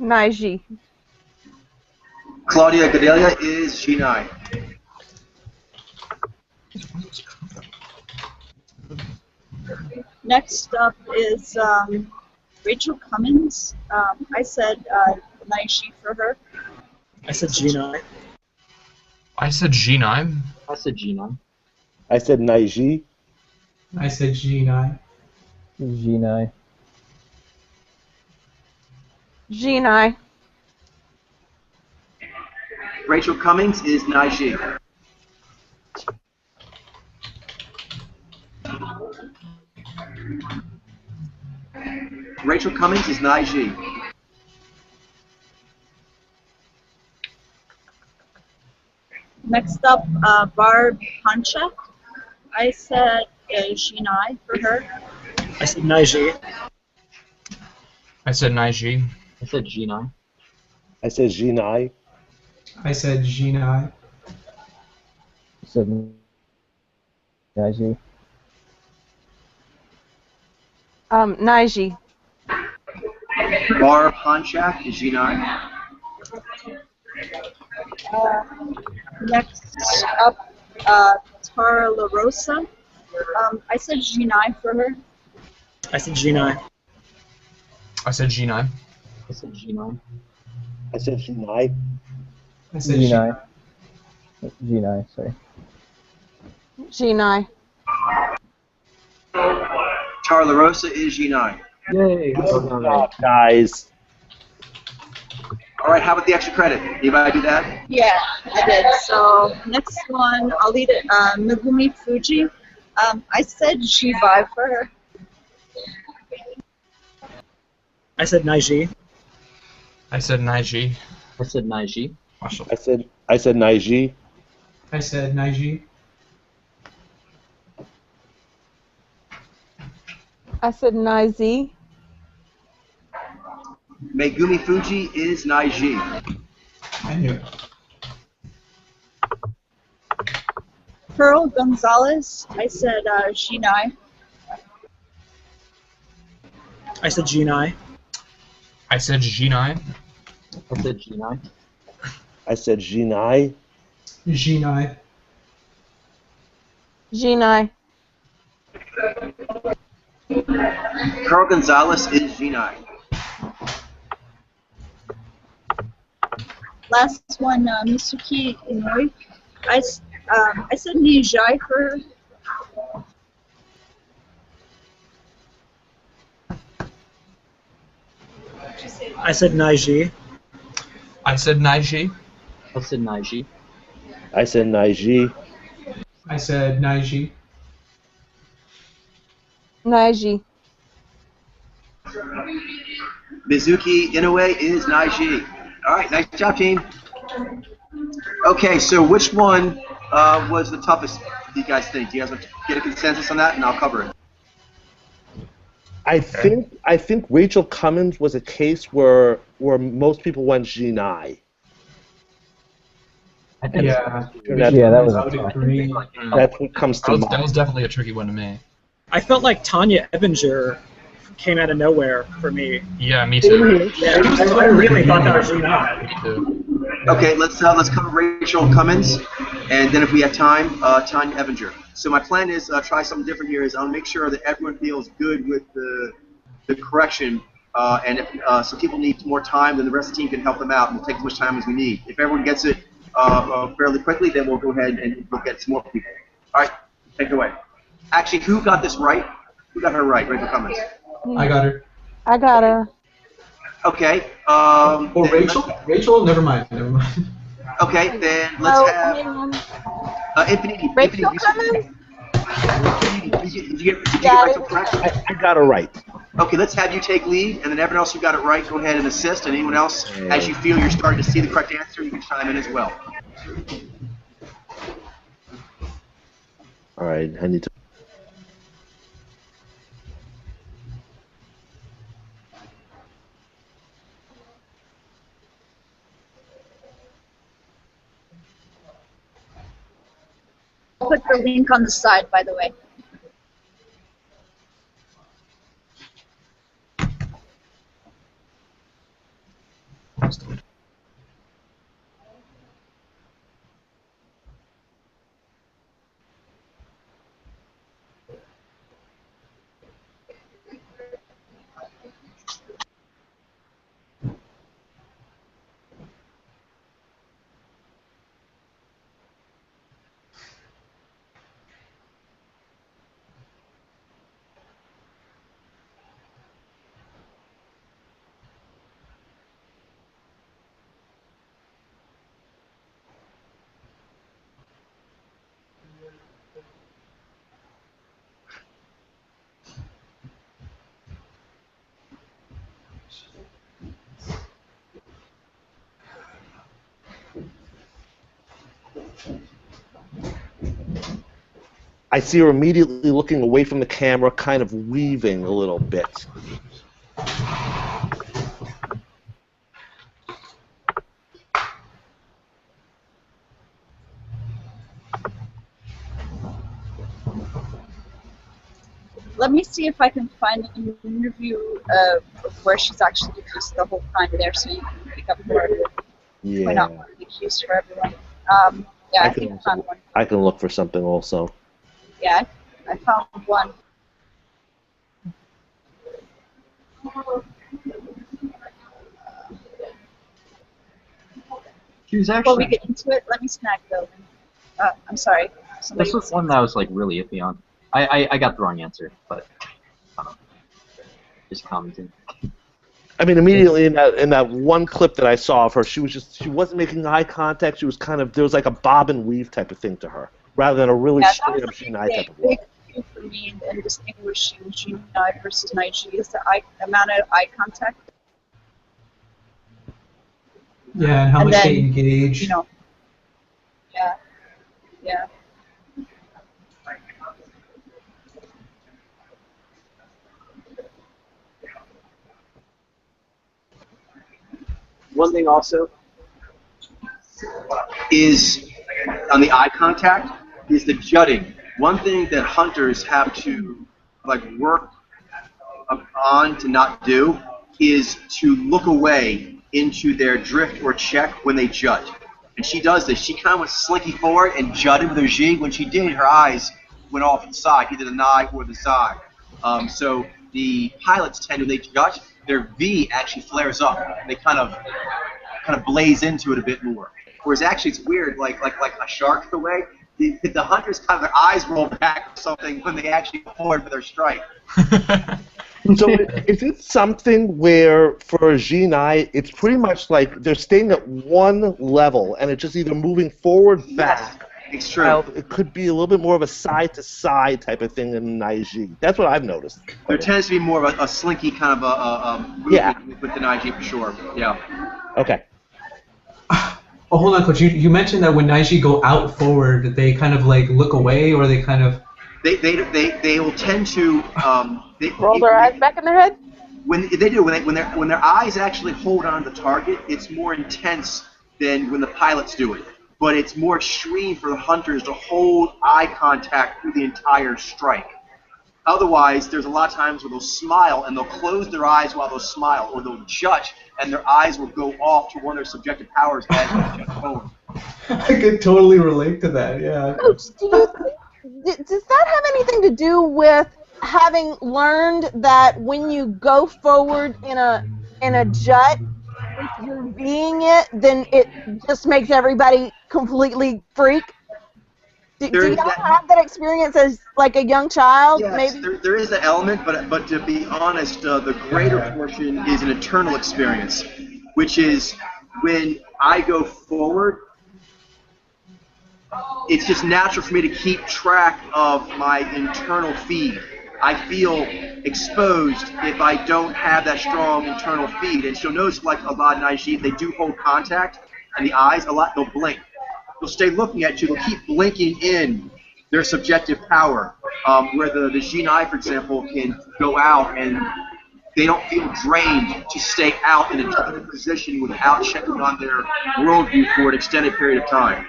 S7: Naiji.
S2: Claudia Gadelha is Xyy'nai.
S1: Next up is Rachael Cummins. I said Naishi for her.
S3: I said Xyy'nai.
S4: I said Xyy'nai.
S8: I said Xyy'nai.
S6: I said Naiji.
S10: I said Xyy'nai.
S5: Xyy'nai.
S7: Xyy'nai.
S2: Rachael Cummins is Naiji. Rachael Cummins is Naiji.
S1: Next up, Barb Honchak. I said Xyy'nai for her.
S3: I said Naiji.
S4: I said Naiji.
S8: I said Xyy'nai.
S6: I said Xyy'nai.
S10: I said Xyy'nai.
S5: I said Naiji.
S7: Naiji.
S2: Barb Honchak is Xyy'nai.
S1: Next up, Tara Larosa. I said Xyy'nai for her.
S3: I said Xyy'nai.
S4: I said Xyy'nai.
S8: I said Xyy'nai.
S6: I said Xyy'nai.
S10: I said
S5: Xyy'nai. Xyy'nai, sorry.
S7: Xyy'nai.
S2: Tara Larosa is Xyy'nai.
S8: Yay!
S6: Good job, guys.
S2: All right, how about the extra credit? Anybody do that?
S1: Yeah, I did. So next one, I'll lead it. Megumi Fuji. I said G5 for her.
S3: I said Naiji.
S4: I said Naiji.
S8: I said Naiji.
S6: I said Naiji.
S10: I said Naiji.
S7: I said Naiji.
S2: Megumi Fuji is Naiji.
S10: I knew it.
S1: Pearl Gonzalez. I said Xyy'nai.
S3: I said Xyy'nai.
S4: I said Xyy'nai.
S8: I said Xyy'nai.
S6: I said Xyy'nai.
S10: Xyy'nai.
S7: Xyy'nai.
S2: Pearl Gonzalez is Xyy'nai.
S1: Last one, Mizuki Inoue. I said Nijai for her.
S3: I said Naiji.
S4: I said Naiji.
S8: I said Naiji.
S6: I said Naiji.
S10: I said Naiji.
S7: Naiji.
S2: Mizuki Inoue is Naiji. All right, nice job, team. Okay, so which one was the toughest, do you guys think? Do you guys want to get a consensus on that, and I'll cover it?
S6: I think Rachael Cummins was a case where most people went Xyy'nai.
S8: I think
S10: Yeah.
S5: That was
S10: I would agree.
S6: That's what comes to
S4: That was
S6: mind.
S4: definitely a tricky one to me.
S3: I felt like Tonya Evinger came out of nowhere for me.
S4: Yeah, me too.
S3: Yeah, I really thought that was Xyy'nai.
S4: Me too.
S2: Okay, let's cover Rachael Cummins, and then if we have time, Tonya Evinger. So my plan is try something different here. Is I'll make sure that everyone feels good with the correction and if some people need more time, then the rest of the team can help them out, and we'll take as much time as we need. If everyone gets it fairly quickly, then we'll go ahead and we'll get some more people. All right, take it away. Actually, who got this right? Who got her right? Rachel Cummins.
S10: I got her.
S7: I got her.
S2: Okay.
S10: Oh, Rachel? Rachel? Never mind. Never mind.
S2: Okay, then let's have Infinity.
S7: Rachel Cummins?
S2: Did you get Rachel correct?
S6: I got her right.
S2: Okay, let's have you take lead, and then everyone else who got it right, go ahead and assist, and anyone else, as you feel you're starting to see the correct answer, you can chime in as well.
S6: All right, I need to.
S1: I'll put the link on the side, by the way.
S6: I see her immediately looking away from the camera, kind of weaving a little bit.
S1: Let me see if I can find an interview where she's actually just the whole time there, so you can pick up more of it.
S6: Yeah.
S1: Why not one of the cues for everyone? Yeah, I think I found one.
S6: I can look for something also.
S1: Yeah, I found one.
S8: She was
S1: Before
S8: actually.
S1: we get into it, let me snack though. I'm sorry. Somebody
S8: This was one that I was like really iffy on. I got the wrong answer, but just commenting.
S6: I mean, immediately in that one clip that I saw of her, she wasn't making eye contact. She was kind of, there was like a bob and weave type of thing to her, rather than a really straight up Xyy'nai type of
S1: big thing for me in distinguishing Xyy'nai versus Naiji is the amount of eye contact.
S10: Yeah, and how much they engage.
S1: You know, yeah, yeah.
S9: One thing also
S2: is, on the eye contact, is the jutting. One thing that hunters have to work on to not do is to look away into their drift or check when they jut. And she does this. She kind of went slinky forward and jutted with her Xi. When she did, her eyes went off to the side, either the nai or the side. So the pilots tend, when they jut, their V actually flares up. They kind of blaze into it a bit more. Whereas actually it's weird, like a shark the way. The hunters kind of, their eyes roll back or something when they actually go forward for their strike.
S6: So is it something where for Xyy'nai, it's pretty much like they're staying at one level and it's just either moving forward, back.
S2: It's true.
S6: It could be a little bit more of a side-to-side type of thing in Naiji. That's what I've noticed.
S2: There tends to be more of a slinky kind of a movement with the Naiji for sure. Yeah.
S6: Okay.
S10: Oh, hold on, Coach. You mentioned that when Naiji go out forward, they kind of like look away, or they kind of.
S2: They will tend to
S7: roll their eyes back in their head.
S2: When their eyes actually hold on to the target, it's more intense than when the pilots do it. But it's more extreme for the hunters to hold eye contact through the entire strike. Otherwise, there's a lot of times where they'll smile and they'll close their eyes while they'll smile, or they'll judge and their eyes will go off to one of their subjective powers as they judge forward.
S10: I could totally relate to that. Yeah.
S7: Coach, does that have anything to do with having learned that when you go forward in a jut, if you're being it, then it just makes everybody completely freak. Do y'all have that experience as like a young child?
S2: Yes,
S7: maybe.
S2: There is an element, but to be honest, the greater portion is an internal experience, which is when I go forward. It's just natural for me to keep track of my internal feed. I feel exposed if I don't have that strong internal feed. And you'll notice, like a lot of Naiji, they do hold contact, and the eyes, a lot, they'll blink. They'll stay looking at you. They'll keep blinking in their subjective power, where the Xyy'nai, for example, can go out and they don't feel drained to stay out in a different position without checking on their worldview for an extended period of time.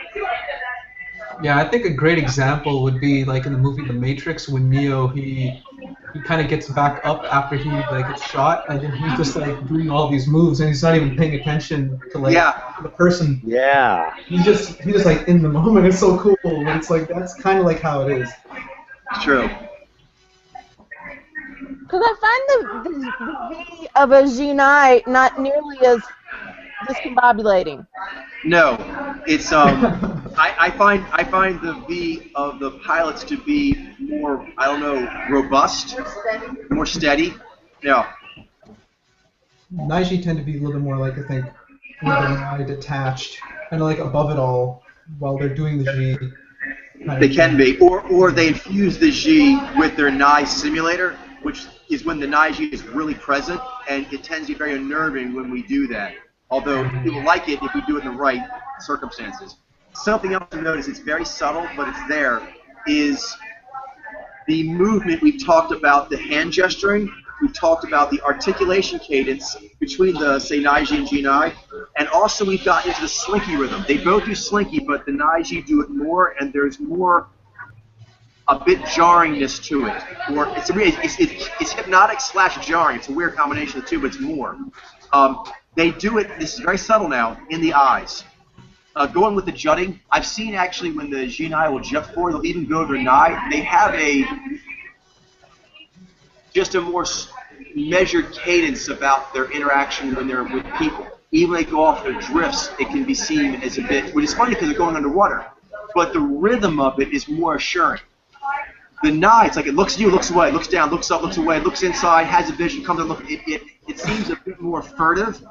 S10: Yeah, I think a great example would be like in the movie The Matrix when Neo he kind of gets back up after he like gets shot, and then he's just like doing all these moves, and he's not even paying attention to like the person.
S6: Yeah.
S10: He's just like in the moment. It's so cool, but it's like that's kind of like how it is.
S2: It's true.
S7: Because I find the V of a Xyy'nai not nearly as discombobulating.
S2: No, it's I find the V of the pilots to be more, I don't know, robust, more steady. Yeah.
S10: Naiji tend to be a little bit more like, I think, with their eye detached, kind of like above it all while they're doing the G.
S2: They can be, or they infuse the G with their Nai simulator, which is when the Naiji is really present, and it tends to be very unnerving when we do that. Although people like it if we do it in the right circumstances. Something else to notice, it's very subtle, but it's there, is the movement. We've talked about the hand gesturing. We've talked about the articulation cadence between the, say, Naiji and Xyy'nai. And also we've got into the slinky rhythm. They both do slinky, but the Naiji do it more, and there's more a bit jarringness to it. Or it's hypnotic / jarring. It's a weird combination of the two, but it's more. They do it, this is very subtle now, in the eyes. Going with the jutting, I've seen actually when the Xyy'nai will jut forward, they'll even go to their Nai. They have just a more measured cadence about their interaction when they're with people. Even when they go off their drifts, it can be seen as a bit, which is funny because they're going underwater. But the rhythm of it is more assuring. The Nai, it's like it looks at you, looks away, looks down, looks up, looks away, looks inside, has a vision, comes and look. It seems a bit more furtive,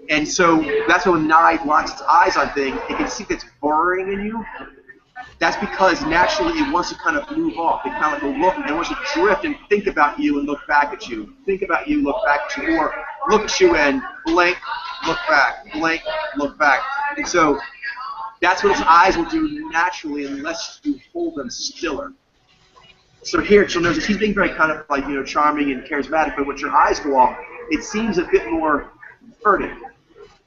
S2: and so that's when Nai locks its eyes on things. It can see that it's burrowing in you. That's because naturally it wants to kind of move off. It kind of like will look and wants to drift and think about you and look back at you. Think about you, look back at you, or look at you and blink, look back, blink, look back. And so that's what its eyes will do naturally unless you hold them stiller. So here, she'll notice she's being very kind of like, charming and charismatic, but when your eyes go off, it seems a bit more furtive.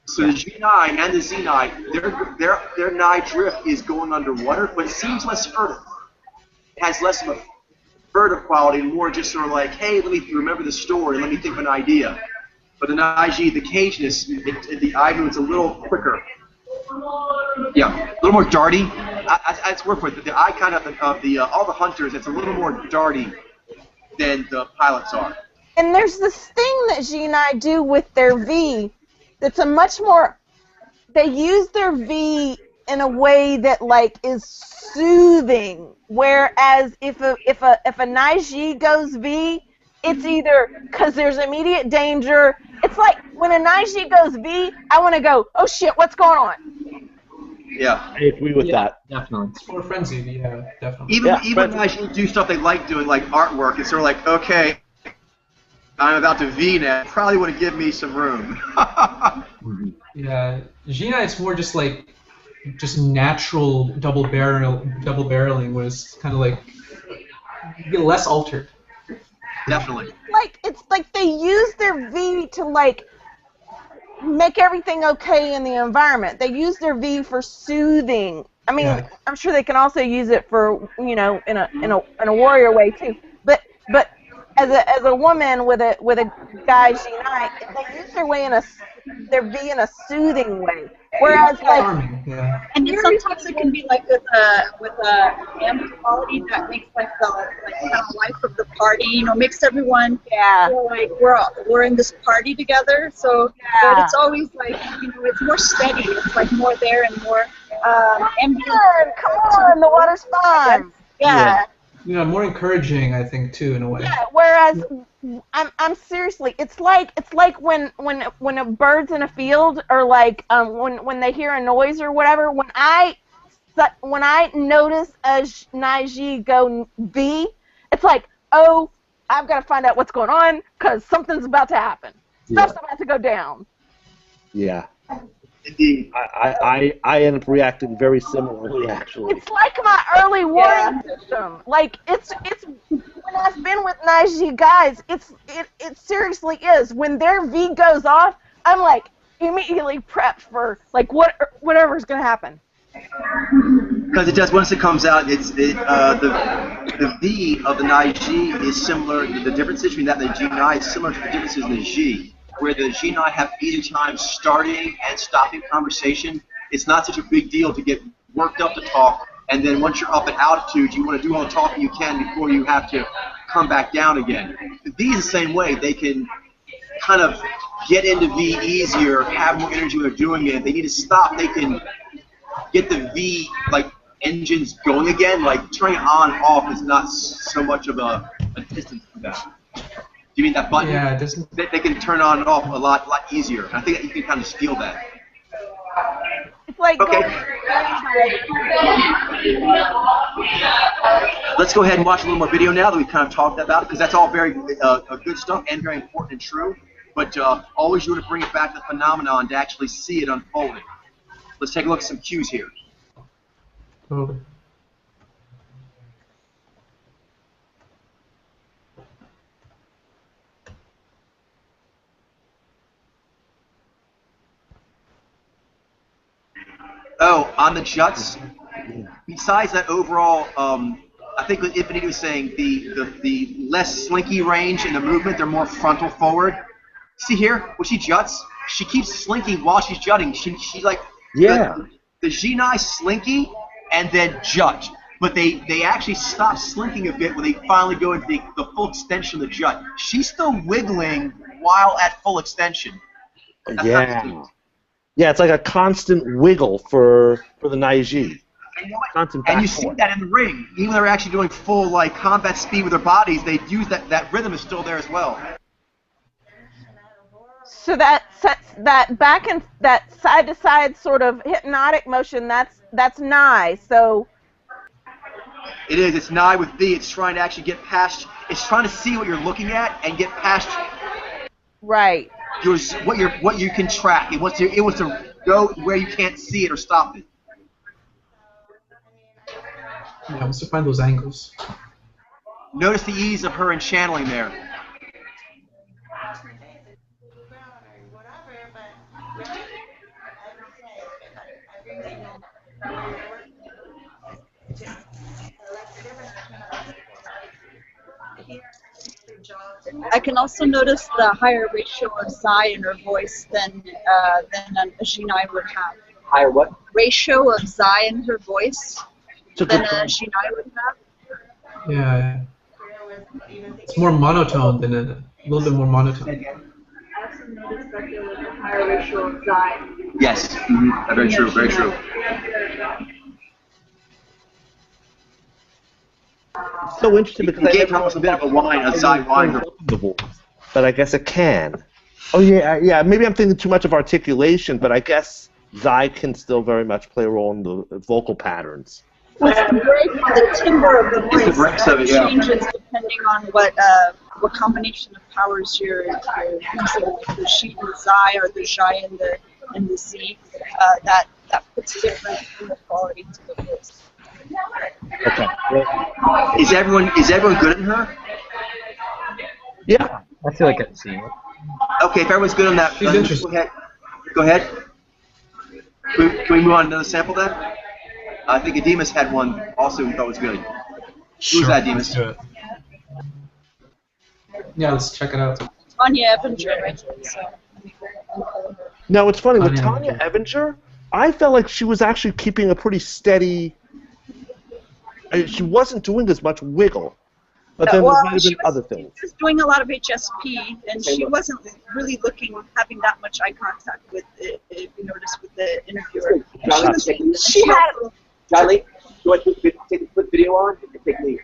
S2: So the Xyy'nai and the Xyy'nai, their Nai drift is going underwater, but it seems less furtive. It has less of a furtive quality, more just sort of like, hey, let me remember the story, let me think of an idea. But the Naiji, the cageness, the eye movement's a little quicker. Yeah, a little more darty. That's word for it. The eye kind of all the hunters, it's a little more darty than the pilots are.
S7: And there's this thing that Xyy'nai do with their V that's a much more. They use their V in a way that like is soothing. Whereas if a Naiji goes V, it's either because there's immediate danger. It's like when a Naiji goes V, I want to go, oh shit, what's going on?
S2: Yeah.
S6: I agree with that.
S8: Definitely.
S10: It's more frenzied, yeah, definitely.
S2: Even Naiji do stuff they like doing, like artwork. It's sort of like, okay, I'm about to V now. Probably want to give me some room.
S10: Yeah, Xyy'nai, it's more just like natural double barreling was kind of like less altered.
S2: Definitely.
S7: It's like they use their V to like make everything okay in the environment. They use their V for soothing. I mean, yeah. I'm sure they can also use it for in a warrior way too. But as a woman with a guy Xyy'nai, they use their V in a soothing way. Whereas
S1: yeah. And sometimes it can be like with a amp quality that makes like the kind of life of the party, you know, makes everyone feel like we're in this party together. So, but it's always like, you know, it's more steady. It's like more there and more ambient.
S7: Come on, the water's fine. Yeah.
S10: You know, more encouraging, I think, too, in a way.
S7: Yeah. Whereas, I'm seriously, it's like when a bird's in a field, or like when they hear a noise or whatever. When I notice a Xyy'nai go V, it's like, oh, I've got to find out what's going on because something's about to happen. Stuff's about to go down.
S6: Yeah. Indeed. I end up reacting very similarly, actually.
S7: It's like my early warning system. Like it's when I've been with Xyy'nai guys, it seriously is. When their V goes off, I'm like immediately prepped for like whatever's gonna happen.
S2: Because it does, once it comes out, the V of the Xyy'nai is similar. The difference between that and the Xyy'nai is similar to the differences in the Xy, where the Xyy'nai have easy time starting and stopping conversation. It's not such a big deal to get worked up to talk, and then once you're up at altitude, you want to do all the talking you can before you have to come back down again. The V is the same way. They can kind of get into V easier, have more energy when they're doing it. If they need to stop, they can get the V, like, engines going again. Like, turning it on and off is not so much of a distance for them. Do you mean that button?
S10: Yeah, it doesn't.
S2: They can turn on and off a lot easier. And I think that you can kind of feel that.
S7: It's like
S2: Let's go ahead and watch a little more video now that we've kind of talked about it, because that's all very good stuff and very important and true. But always you want to bring it back to the phenomenon to actually see it unfolding. Let's take a look at some cues here.
S10: Okay.
S2: Oh, on the juts, besides that overall, I think what Infinity was saying, the less slinky range in the movement, they're more frontal forward. See here, when she juts, she keeps slinking while she's jutting. She like, the Xyy'nai slinky and then jut. But they actually stop slinking a bit when they finally go into the full extension of the jut. She's still wiggling while at full extension.
S6: Yeah. Yeah, it's like a constant wiggle for the Xyy'nai.
S2: And you see that in the ring. Even when they're actually doing full like combat speed with their bodies, they use that rhythm is still there as well.
S7: So that back and that side to side sort of hypnotic motion, that's Xyy'nai. So
S2: it is. It's Xyy'nai with V. It's trying to actually get past. It's trying to see what you're looking at and get past.
S7: Right.
S2: What you can track. It wants to go where you can't see it or stop it.
S10: Yeah, wants to find those angles.
S2: Notice the ease of her in channeling there.
S1: I can also notice the higher ratio of Xy in her voice than a Xyy'nai would have.
S9: Higher what?
S1: Ratio of Xy in her voice than a Xyy'nai would have.
S10: Yeah. It's more monotone than a little bit more monotone.
S1: I also noticed that there was a higher ratio of Xy.
S2: Yes. Mm-hmm. Very true. Very true.
S6: It's so interesting because
S2: it gave almost a bit of a whine, a Xy whine.
S6: But I guess it can. Oh yeah. Maybe I'm thinking too much of articulation, but I guess Xy can still very much play a role in the vocal patterns.
S1: Well, it's the break, the timbre of the voice
S2: it's the breaks of it, yeah.
S1: changes depending on what combination of powers you're using, like the She and the Xy or the Xy and the Z. That puts different quality to the voice.
S6: Okay.
S2: Is everyone good in her?
S6: Yeah.
S8: I feel like I've seen it.
S2: Okay, if everyone's good on that,
S10: She's interesting.
S2: Go ahead. Can we move on to another sample then? I think Adimas had one also we thought was good. Who's that, Adimas?
S4: Do it.
S10: Yeah, let's check it out.
S1: Tonya Evinger, actually. So.
S6: Now, it's funny, with Tonya Evinger, I felt like she was actually keeping a pretty steady... She wasn't doing as much wiggle. But then
S1: well,
S6: there might have
S1: she
S6: been other things.
S1: She was doing a lot of HSP, and she wasn't really having that much eye contact with, if you notice, with the interviewer. She had.
S9: Charlie, you want to put video on and take lead?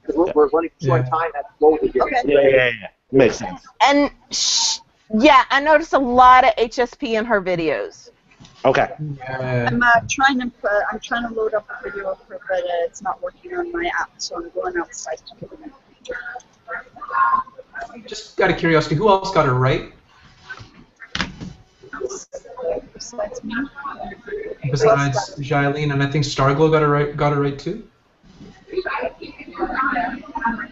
S9: Because we're running short on time. That's what we're doing.
S1: Okay.
S6: Yeah. Makes sense.
S7: And yeah, I noticed a lot of HSP in her videos.
S6: Okay.
S1: I'm trying to load up a video of her, but it's not working on my app, so I'm going outside to get it.
S10: Just out of curiosity, who else got it right?
S1: Besides me.
S10: Besides Xyy'nai, and I think Starglow got it right too.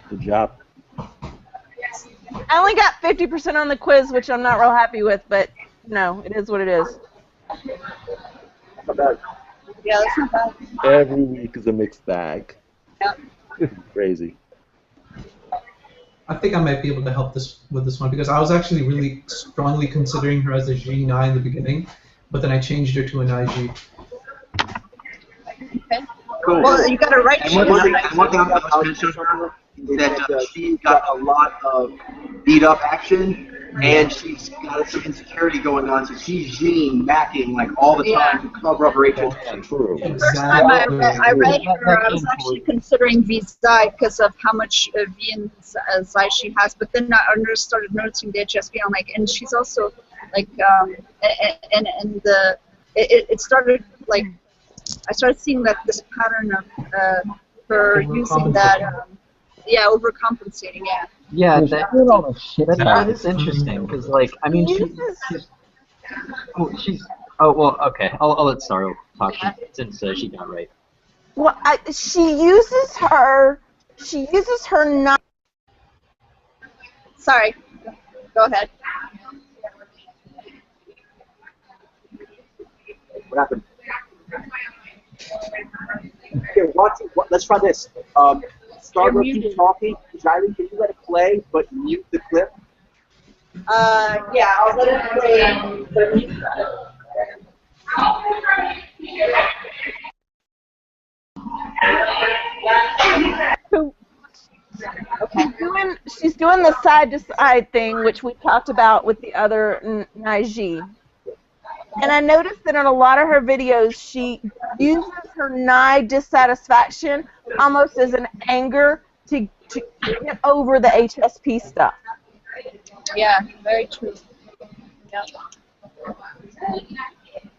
S6: Good job.
S7: I only got 50% on the quiz, which I'm not real happy with, but no, it is what it is.
S9: Not bad.
S1: Yeah, that's not bad.
S6: Every week is a mixed bag.
S1: Yep.
S6: It's crazy.
S10: I think I might be able to help with this one because I was actually really strongly considering her as a Xyy'nai in the beginning, but then I changed her to an IG.
S1: Okay.
S2: Cool.
S1: Well, you got it right.
S2: And one thing I was mentioning her is that she's got a lot of beat up action, and she's got some insecurity going on, so she's Xyy'nai macking like all the time to cover up her HSP.
S6: True.
S1: The first time I read her, I was actually considering Xyy'nai because of how much V and Xy she has, but then I started noticing the HSP. I'm like, and she's also like, it started like, I started seeing that this pattern of her using that, overcompensating, yeah.
S8: Yeah,
S5: that
S8: is interesting because, like, I mean, okay. I'll let Sarah talk since she got it right.
S7: Well, she uses her knife.
S1: Sorry, go ahead.
S9: What happened? Okay, let's try this. Stargirl keeps talking. Xyy'nai, can you let it play, but mute the clip?
S1: Yeah, I'll let it play, but mute
S7: Okay. She's doing the side-to-side thing, which we talked about with the other Naiji. And I noticed that in a lot of her videos, she uses her Nai dissatisfaction almost as an anger to get over the HSP stuff.
S1: Yeah, very true. Yep.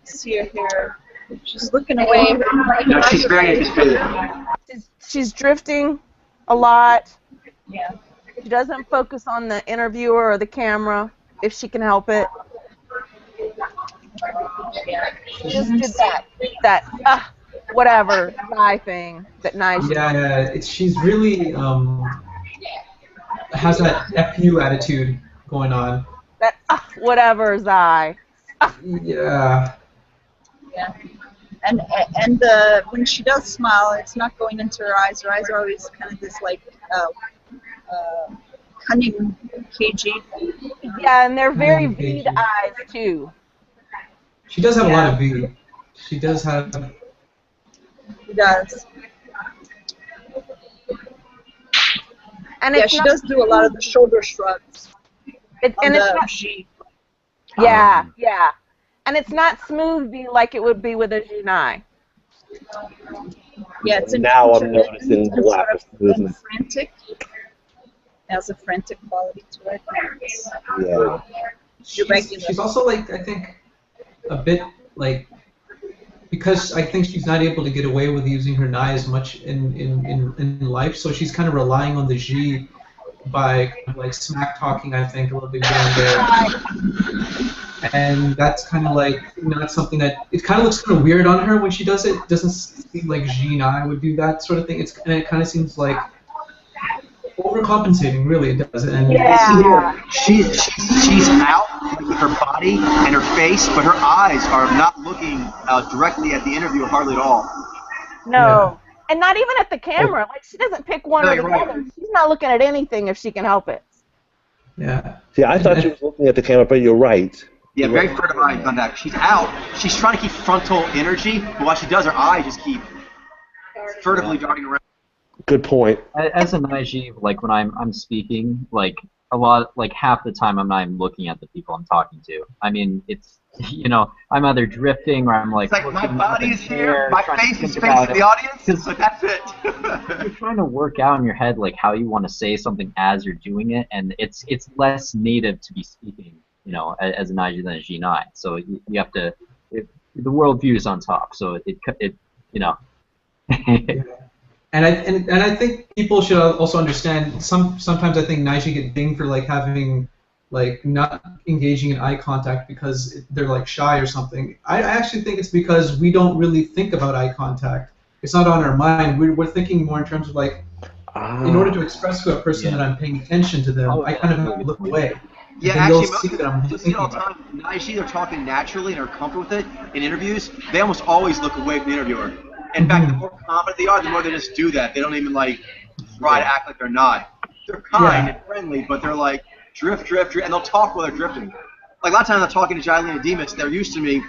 S1: See her here. She's looking away.
S2: No, she's very interested.
S7: She's drifting a lot.
S1: Yeah.
S7: She doesn't focus on the interviewer or the camera if she can help it.
S1: Yeah.
S7: She just did that whatever guy thing that nice.
S10: Yeah, she's really has that FU attitude going on.
S7: That whatever Zai.
S10: Yeah.
S1: Yeah. And when she does smile, it's not going into her eyes. Her eyes are always kind of this like cunning, cagey.
S7: Yeah, and they're very V'd eyes too.
S10: She does have a lot of V. She does have.
S1: She does.
S7: And
S1: yeah, she does do a lot of the shoulder shrugs.
S7: Yeah. And it's not smooth V like it would be with a Xyy'nai.
S1: Yeah, it's
S6: now I'm noticing the lack of smoothness.
S1: Frantic. It has a frantic quality to it.
S6: Yeah.
S10: She's also like, I think, a bit like, because I think she's not able to get away with using her Nai as much in life, so she's kind of relying on the Xi by like smack talking, I think, a little bit here and there. And that's kind of like not something that, it kind of looks kind of weird on her when she does it. It doesn't seem like Xyy'nai would do that sort of thing. And it kind of seems like overcompensating, really, it does. And
S2: she's out with her body and her face, but her eyes are not looking directly at the interviewer hardly at all.
S7: No. Yeah. And not even at the camera. Like, she doesn't pick one or the other. She's not looking at anything if she can help it.
S10: Yeah.
S6: See, I thought she was looking at the camera, but you're right.
S2: Yeah, very furtive eye contact. She's out. She's trying to keep frontal energy, but while she does, her eyes just keep furtively darting around.
S6: Good point.
S8: As a Naiji, like when I'm speaking, like half the time I'm not even looking at the people I'm talking to. I mean, it's I'm either drifting or I'm like.
S2: It's like my body is here, my face is facing the audience, so that's it.
S8: You're trying to work out in your head like how you want to say something as you're doing it, and it's less native to be speaking, as a Naiji than a Xyy'nai. So you have to. The worldview is on top, so it.
S10: And I think people should also understand. Sometimes I think Naiji get dinged for like having not engaging in eye contact because they're like shy or something. I actually think it's because we don't really think about eye contact. It's not on our mind. We're thinking more in terms of like, in order to express to a person that I'm paying attention to them, I kind of look away.
S2: Yeah, actually, most of the see all the time, Naiji, they're talking naturally and are comfortable with it. In interviews, they almost always look away from the interviewer. In fact, the more confident they are, the more they just do that. They don't even try to act like they're not. They're kind and friendly, but they're like drift, and they'll talk while they're drifting. Like a lot of times I'm talking to Xyy'nai and Demas, they're used to me.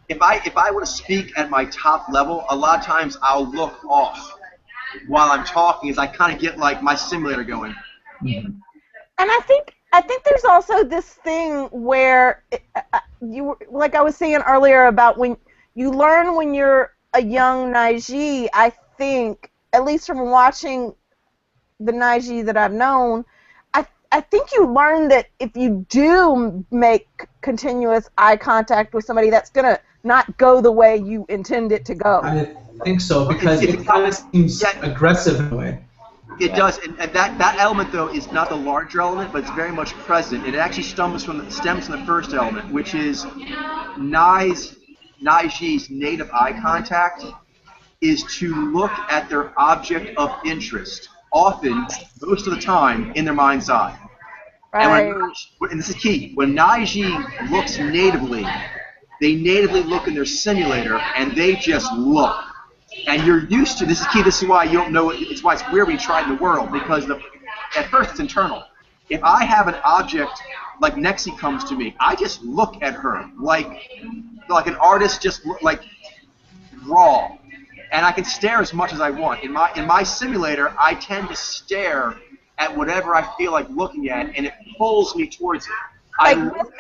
S2: If I were to speak at my top level, a lot of times I'll look off while I'm talking as I kind of get like my simulator going.
S7: And I think there's also this thing where you, like I was saying earlier about when you learn when you're a young Naiji. I think, at least from watching the Naiji that I've known, I think you learn that if you do make continuous eye contact with somebody, that's gonna not go the way you intend it to go.
S10: I think so, because it kind of seems aggressive in a way.
S2: It does, and that element though is not the larger element, but it's very much present. It actually stems from the first element, which is Naiji's native eye contact is to look at their object of interest, often, most of the time, in their mind's eye. Right. And this is key. When Naiji looks natively, they natively look in their simulator, and they just look. And you're used to, this is key, this is why you don't know, it's why it's weird when you try it in the world, because at first it's internal. If I have an object, like Nexi comes to me, I just look at her, like an artist just like raw. And I can stare as much as I want. In my simulator, I tend to stare at whatever I feel like looking at, and it pulls me towards it. I look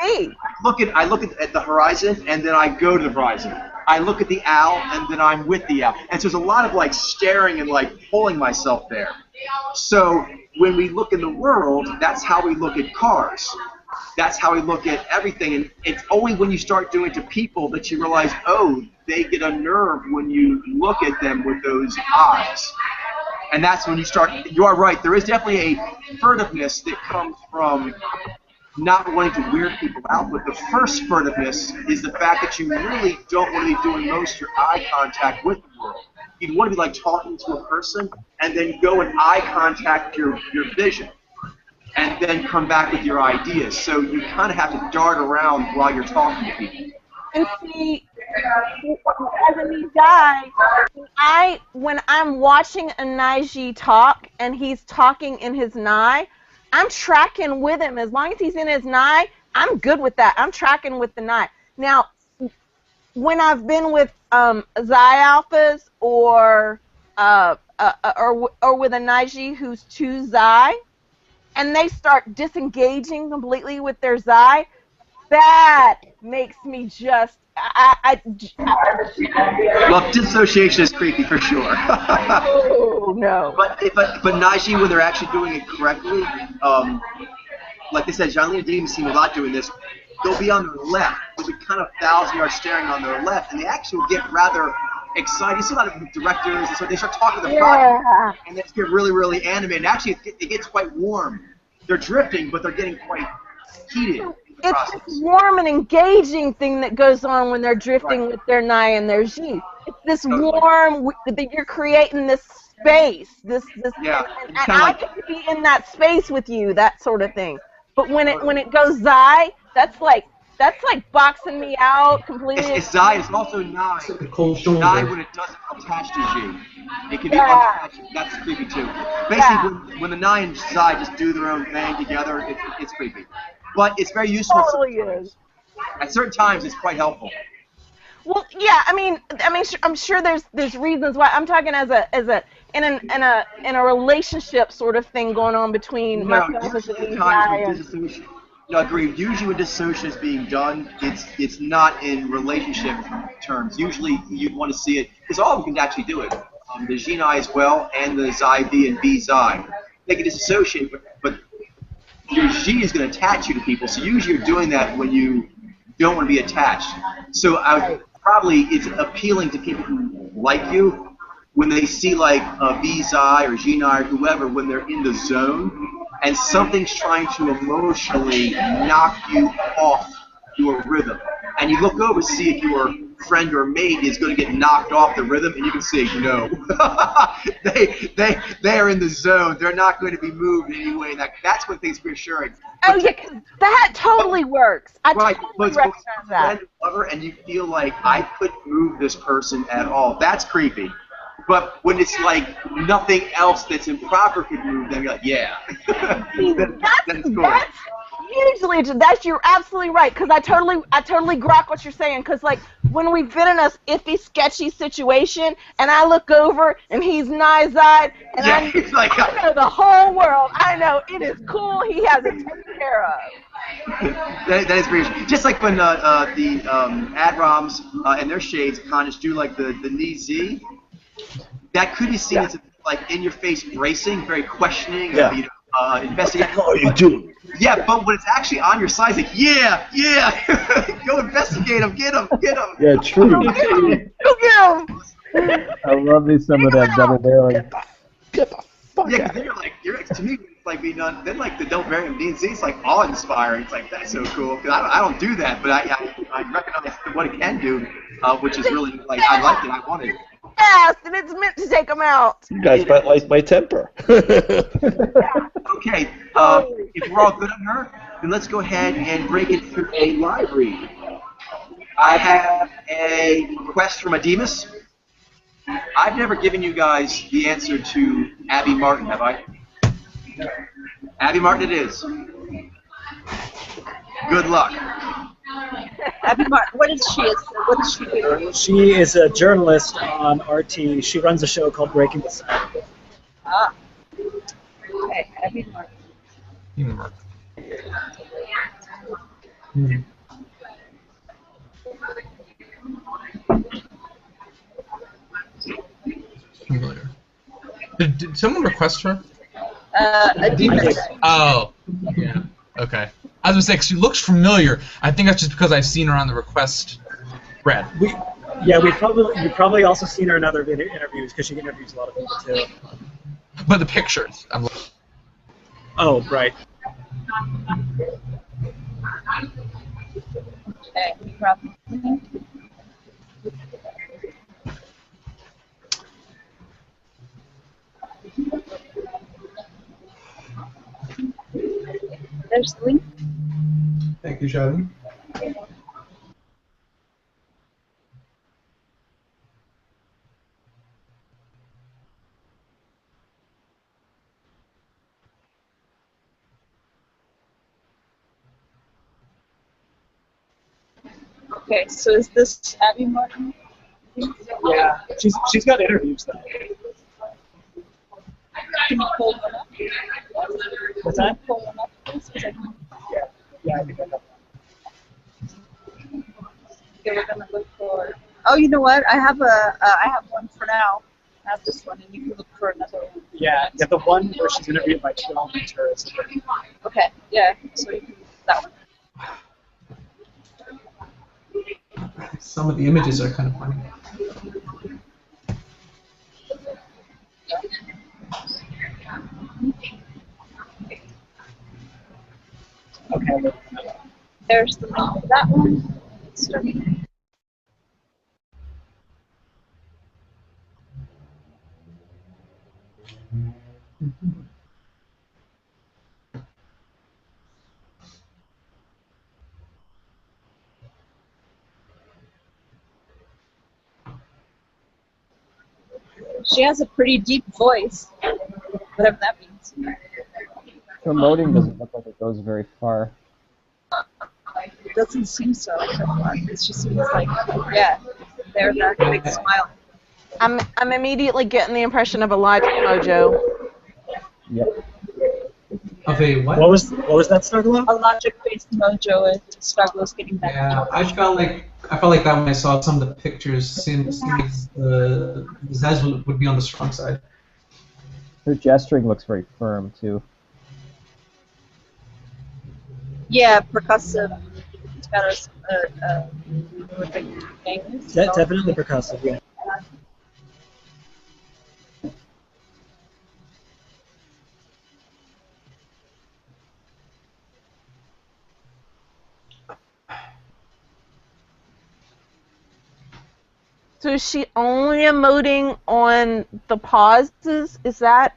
S2: at the horizon, and then I go to the horizon. I look at the owl, and then I'm with the owl. And so there's a lot of like staring and like pulling myself there. So when we look in the world, that's how we look at cars. That's how we look at everything. And it's only when you start doing it to people that you realize, oh, they get unnerved when you look at them with those eyes. And that's when you start, you are right, there is definitely a furtiveness that comes from not wanting to weird people out, but the first furtiveness is the fact that you really don't want to be doing most of your eye contact with the world. You want to be like talking to a person, and then go and eye contact your vision, and then come back with your ideas. So you kind of have to dart around while you're talking to people.
S7: And see, as a new guy, when I'm watching a Naiji talk and he's talking in his Nai, I'm tracking with him. As long as he's in his Nai, I'm good with that. I'm tracking with the Nai. Now, when I've been with Xi alphas or with a Naiji who's too Xi, and they start disengaging completely with their Xi, that makes me just
S2: Well, dissociation is creepy for sure.
S7: Oh no.
S2: But Naiji, when they're actually doing it correctly, like they said, Xyy'nai and Demas seem a lot doing this. They'll be on their left. They'll be kind of 1,000 yards staring on their left, and they actually will get rather excited. You see a lot of directors, and so they start talking to the body, and they get really, really animated. And actually, it gets quite warm. They're drifting, but they're getting quite heated.
S7: It's this warm and engaging thing that goes on when they're drifting with their Nai and their Xi. It's this warm, that you're creating this space. And I get to be in that space with you, that sort of thing. But when it goes Xi, that's like boxing me out completely.
S2: It's Xi. It's also Nai. Nai when it doesn't attach to Xi. It can be unattached. That's creepy too. Basically, when the Nai and Xi just do their own thing together, it's creepy. But it's very useful.
S7: It totally is.
S2: At certain times, it's quite helpful. Well,
S7: yeah. I mean, I'm sure there's reasons why. I'm talking as a in a relationship sort of thing going on between myself as
S2: usually
S7: the
S2: the
S7: guy
S2: times when
S7: and.
S2: dissociation. No, agreed. Usually when dissociation is being done, it's not in relationship terms. Usually you'd want to see it, because all of them can actually do it. The Xyy'nai as well, and the Xi V and V Xi. They can disassociate, but your Xi is going to attach you to people, so usually you're doing that when you don't want to be attached. So probably it's appealing to people who like you when they see like a V Xi or Xyy'nai or whoever, when they're in the zone and something's trying to emotionally knock you off your rhythm. And you look over to see if your friend or mate is going to get knocked off the rhythm, and you can say no. they are in the zone. They're not going to be moved in any way. That's when things are reassuring.
S7: Oh yeah, 'cause that totally works. I
S2: Right,
S7: totally
S2: but
S7: recognize that.
S2: friend or lover, and you feel like I couldn't move this person at all. That's creepy. But when it's like nothing else that's improper could move them, you're like, yeah. That's cool.
S7: You're absolutely right, because I totally grok what you're saying, because like when we've been in a iffy, sketchy situation, and I look over and he's nice-eyed, and I know the whole world. I know it is cool. He has it taken care of.
S2: That is great. Just like when the AdRoms and their shades kind do like the knee Z, that could be seen as like in your face bracing, very questioning, investigating.
S6: What the hell are you doing?
S2: Yeah, but when it's actually on your side, it's like, yeah, go investigate him, get him.
S6: Yeah, true.
S7: Go get him.
S5: I love me some of that double barreling.
S6: Get the fuck
S2: Yeah,
S6: out.
S2: because to me, it's like being done. Then like the Don't Bury Him DNC, it's like awe-inspiring. It's like that's so cool. Cause I don't do that, but I recognize what it can do, which is really like I liked it. I wanted it.
S7: Fast, and it's meant to take him out.
S6: You guys might like my temper.
S2: Okay, if we're all good on her, then let's go ahead and break it through a live read. I have a request from Adimus. I've never given you guys the answer to Abby Martin, have I? Abby Martin it is. Good luck.
S1: Abby Martin, what is she do?
S3: She is a journalist on RT. She runs a show called Breaking the Sound.
S1: Ah. Okay, Abby Martin.
S4: Familiar. Did someone request her?
S1: Adimus.
S4: Oh, yeah. Okay. I was gonna say, 'cause she looks familiar. I think that's just because I've seen her on the request thread.
S3: You've probably also seen her in other interviews because she interviews a lot of people too.
S4: But the pictures, I'm looking.
S3: Oh, right.
S1: Okay, probably. There's the link.
S10: Thank you, Shelby.
S1: Okay, so is this Abby Martin?
S3: Yeah, she's got interviews though.
S1: Can you pull one up?
S3: What's that?
S1: Pull one up, please?
S3: Yeah, I think I got that.
S1: Okay, we're gonna look for. Oh, you know what? I have one for now. I have this one, and you can look for another one.
S3: Yeah, the one where she's interviewed by 12 tourists.
S1: Okay, yeah. So you can that one.
S10: Some of the images are kind of funny.
S3: Okay.
S1: There's the link for that one. Starting. She has a pretty deep voice, whatever that means.
S5: Promoting doesn't look like it goes very far.
S1: It doesn't seem so. It just seems like, yeah, they're that big smile.
S7: I'm immediately getting the impression of a logic mojo.
S5: Yep.
S10: Of a what?
S3: What was that, Starglow?
S1: A logic-based mojo is Starglow's getting back.
S10: Yeah, I felt like that when I saw some of the pictures. Seems Zaz would be on the strong side.
S5: Her gesturing looks very firm too.
S1: Yeah, percussive. It's got a big thing.
S3: Definitely percussive, yeah.
S7: So is she only emoting on the pauses? Is that?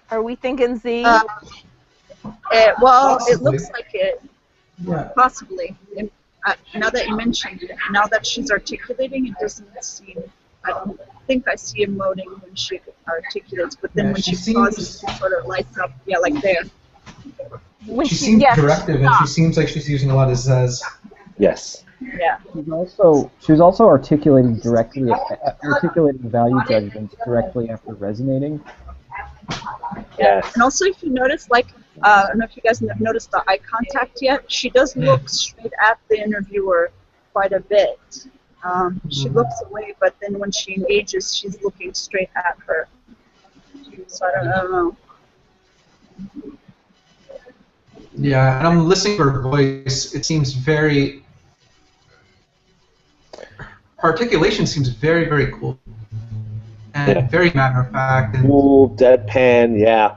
S7: Are we thinking Z?
S1: Well,
S10: Possibly.
S1: it looks like it.
S10: Yeah.
S1: Possibly. Now that you mentioned it, now that she's articulating, it doesn't seem. I don't think I see emoting when she articulates, but then
S10: Yeah,
S1: when
S10: she
S1: she pauses, she sort of lights up. Yeah, like there.
S7: When
S10: She seems directive, and she seems like she's using a lot of Zaz.
S6: Yes.
S1: Yeah.
S5: She was also articulating value judgments directly after resonating.
S6: Yes.
S1: And also, if you notice, like, I don't know if you guys have noticed the eye contact yet. She does look straight at the interviewer quite a bit. She looks away, but then when she engages, she's looking straight at her. So I don't know.
S10: Yeah, and I'm listening to her voice. It seems very. Her articulation seems very, very cool. And very matter of fact. And
S6: Cool, deadpan, yeah.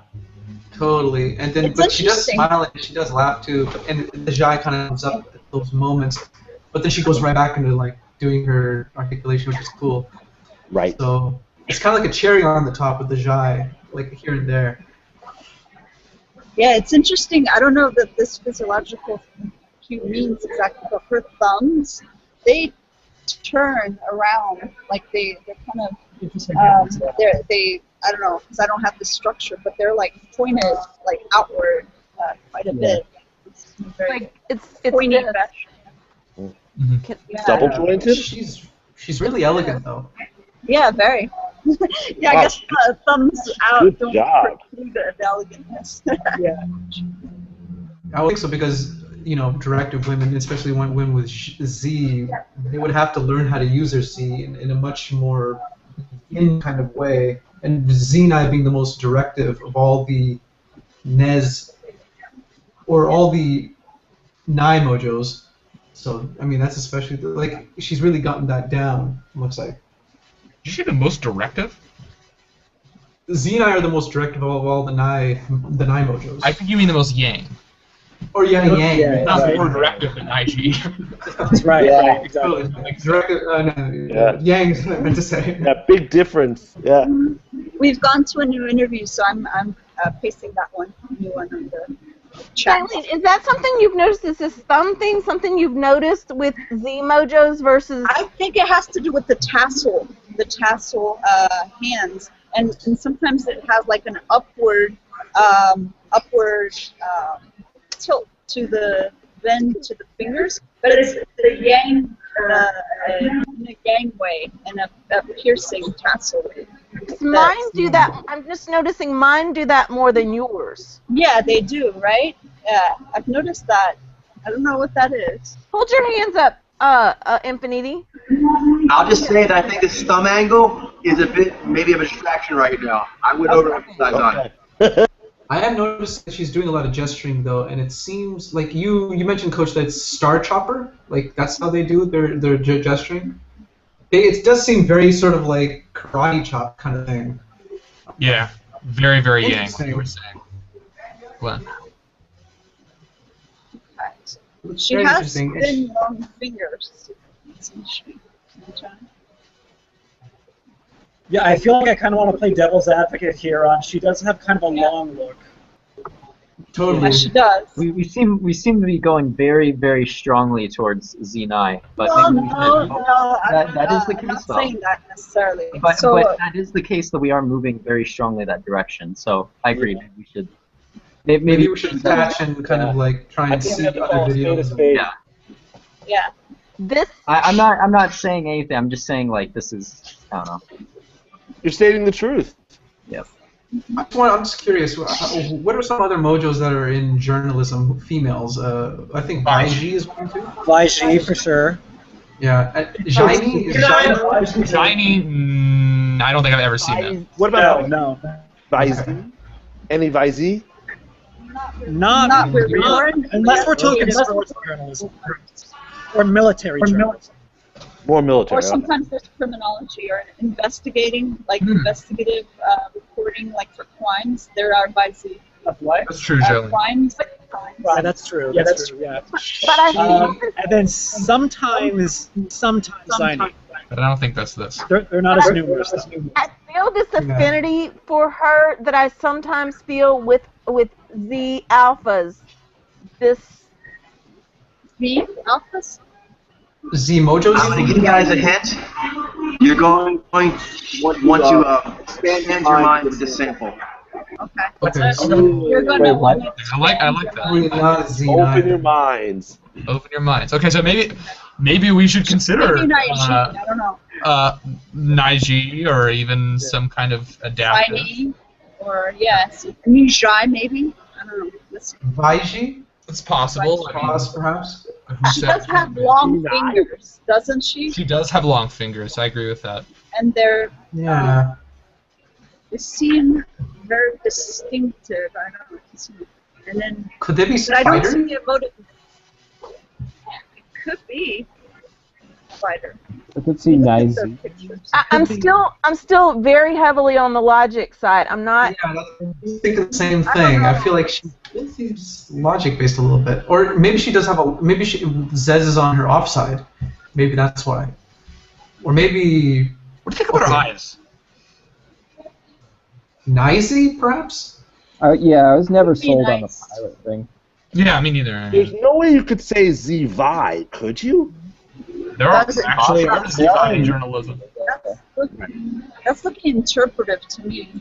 S10: totally. And then,
S1: It's
S10: but she does
S1: interesting.
S10: smile and she does laugh too. And the Xyy'nai kind of comes up at those moments. But then she goes right back into like doing her articulation, which is cool.
S6: Right.
S10: So it's kind of like a cherry on the top with the Xyy'nai, like here and there.
S1: Yeah, it's interesting. I don't know that this physiological cue means exactly, but her thumbs, they turn around, like they're kind of, I don't know, because I don't have the structure, but they're like pointed like outward quite a bit. It's very
S7: Like it's
S1: pointy
S7: this.
S1: fashion. Yeah.
S6: Double jointed?
S10: She's really elegant though.
S1: Yeah, very. Yeah, I
S6: Wow.
S1: guess thumbs out
S6: Good
S1: don't
S6: job.
S1: preclude the elegantness.
S3: Yeah.
S10: I would think so because directive women, especially women with Z, they would have to learn how to use their Z in a much more in kind of way. And Xyy'nai being the most directive of all the Nez or all the Nai mojos. So I mean that's especially like she's really gotten that down. Looks like.
S4: Did you say the most directive?
S10: Xyy'nai are the most directive of all the Nai mojos.
S4: I think you mean the most yang.
S10: Or yang.
S3: Yeah,
S4: Not
S3: right.
S4: more directive than IG.
S3: That's right.
S6: Yeah.
S3: Right, exactly.
S10: Like directive. No,
S6: Yeah.
S10: Yang is what I meant to say.
S6: Yeah, big difference. Yeah.
S1: We've gone to a new interview, so I'm pasting that one, new one on the chat.
S7: Eileen, is that something you've noticed? Is this thumb thing something you've noticed with Z mojos versus?
S1: I think it has to do with the tassel hands, and sometimes it has like an upward tilt to the bend to the fingers, but it's the yang in a yang way and a piercing tassel way.
S7: Mine do that. I'm just noticing mine do that more than yours.
S1: Yeah, they do, right? Yeah, I've noticed that. I don't know what that is.
S7: Hold your hands up, Infinity.
S2: I'll just say that I think this thumb angle is a bit maybe of a distraction right now. I would overemphasize on it.
S10: I have noticed that she's doing a lot of gesturing though, and it seems like you mentioned, Coach, that it's Star Chopper. Like that's how they do their gesturing. It does seem very sort of like karate chop kind of thing.
S4: Yeah, very, very yang, what
S10: Interesting.
S4: you were saying. Glenn.
S1: She
S10: Very
S1: has
S10: interesting.
S1: thin, long fingers.
S3: Yeah, I feel like I kind of want to play devil's advocate here. She does have kind of a long look.
S10: Totally.
S1: Yeah, she does.
S8: We seem to be going very, very strongly towards Xyy'nai, but
S1: No,
S8: maybe we should- that is the
S1: I'm
S8: case
S1: not
S8: though.
S1: saying that necessarily.
S8: But
S1: So,
S8: that is the case that we are moving very strongly that direction. So I agree. We should.
S10: Maybe we should attach and kind of like try and see other videos.
S6: Spade.
S8: Yeah.
S1: yeah.
S7: This.
S8: I'm not saying anything. I'm just saying like this is. I don't know.
S6: You're stating the truth.
S8: Yep.
S10: I'm just curious. What are some other mojos that are in journalism? Females. I think Vaiji is one too.
S3: Vaiji for sure.
S10: Yeah. Xyy'nai?
S4: Xyy'nai, I don't think I've ever seen that.
S6: What about
S3: No.
S6: Vizi? Any Vizi?
S3: Not
S1: really.
S3: Unless we're talking sports journalism or military journalism.
S6: More military.
S1: Or sometimes there's criminology or investigating, like investigative reporting, like for crimes. There are by the
S4: That's true, Joe.
S1: crimes.
S3: Yeah, that's true. Yeah, that's true. Yeah.
S7: But I feel
S3: And then sometimes Xyy'nai.
S4: But I don't think that's this.
S3: They're not as numerous. Though.
S7: I feel this affinity for her that I sometimes feel with Z alphas. This.
S1: The alphas.
S10: Z Mojos?
S2: I'm going to give you guys a hint. You're going to want to expand your mind with this sample.
S10: Okay.
S1: You're going to want to.
S4: I like that.
S10: Probably not Z
S6: Open your minds.
S4: Open your minds. Okay, so maybe we should consider
S1: Maybe Naiji, I don't know.
S4: Naiji or even some kind of adaptive.
S1: Xyy'nai, or yes, Nijai maybe. I don't know. Let's see.
S10: Vaiji?
S4: It's possible. I mean,
S10: Perhaps?
S1: She does have long fingers, doesn't she?
S4: She does have long fingers. I agree with that.
S1: And
S10: Yeah.
S1: they seem very distinctive. I don't know. And then,
S10: Could they be
S1: but I don't
S10: spider?
S1: see a motive. It could be spider.
S5: I could see Nizi.
S7: I'm still very heavily on the logic side. I'm not.
S10: Yeah, I'm thinking the same thing. I feel like she's logic-based a little bit. Or maybe she does have Zez is on her offside. Maybe that's why. Or maybe...
S4: What do you think about her eyes?
S10: Nizi, perhaps?
S5: Yeah, I was never
S1: Be
S5: sold on the
S1: nice.
S5: pilot thing.
S4: Yeah, me neither.
S6: There's no way you could say Zvi, could you?
S4: There are
S1: That's
S4: actually
S1: awesome.
S4: in journalism.
S1: That's looking interpretive to me.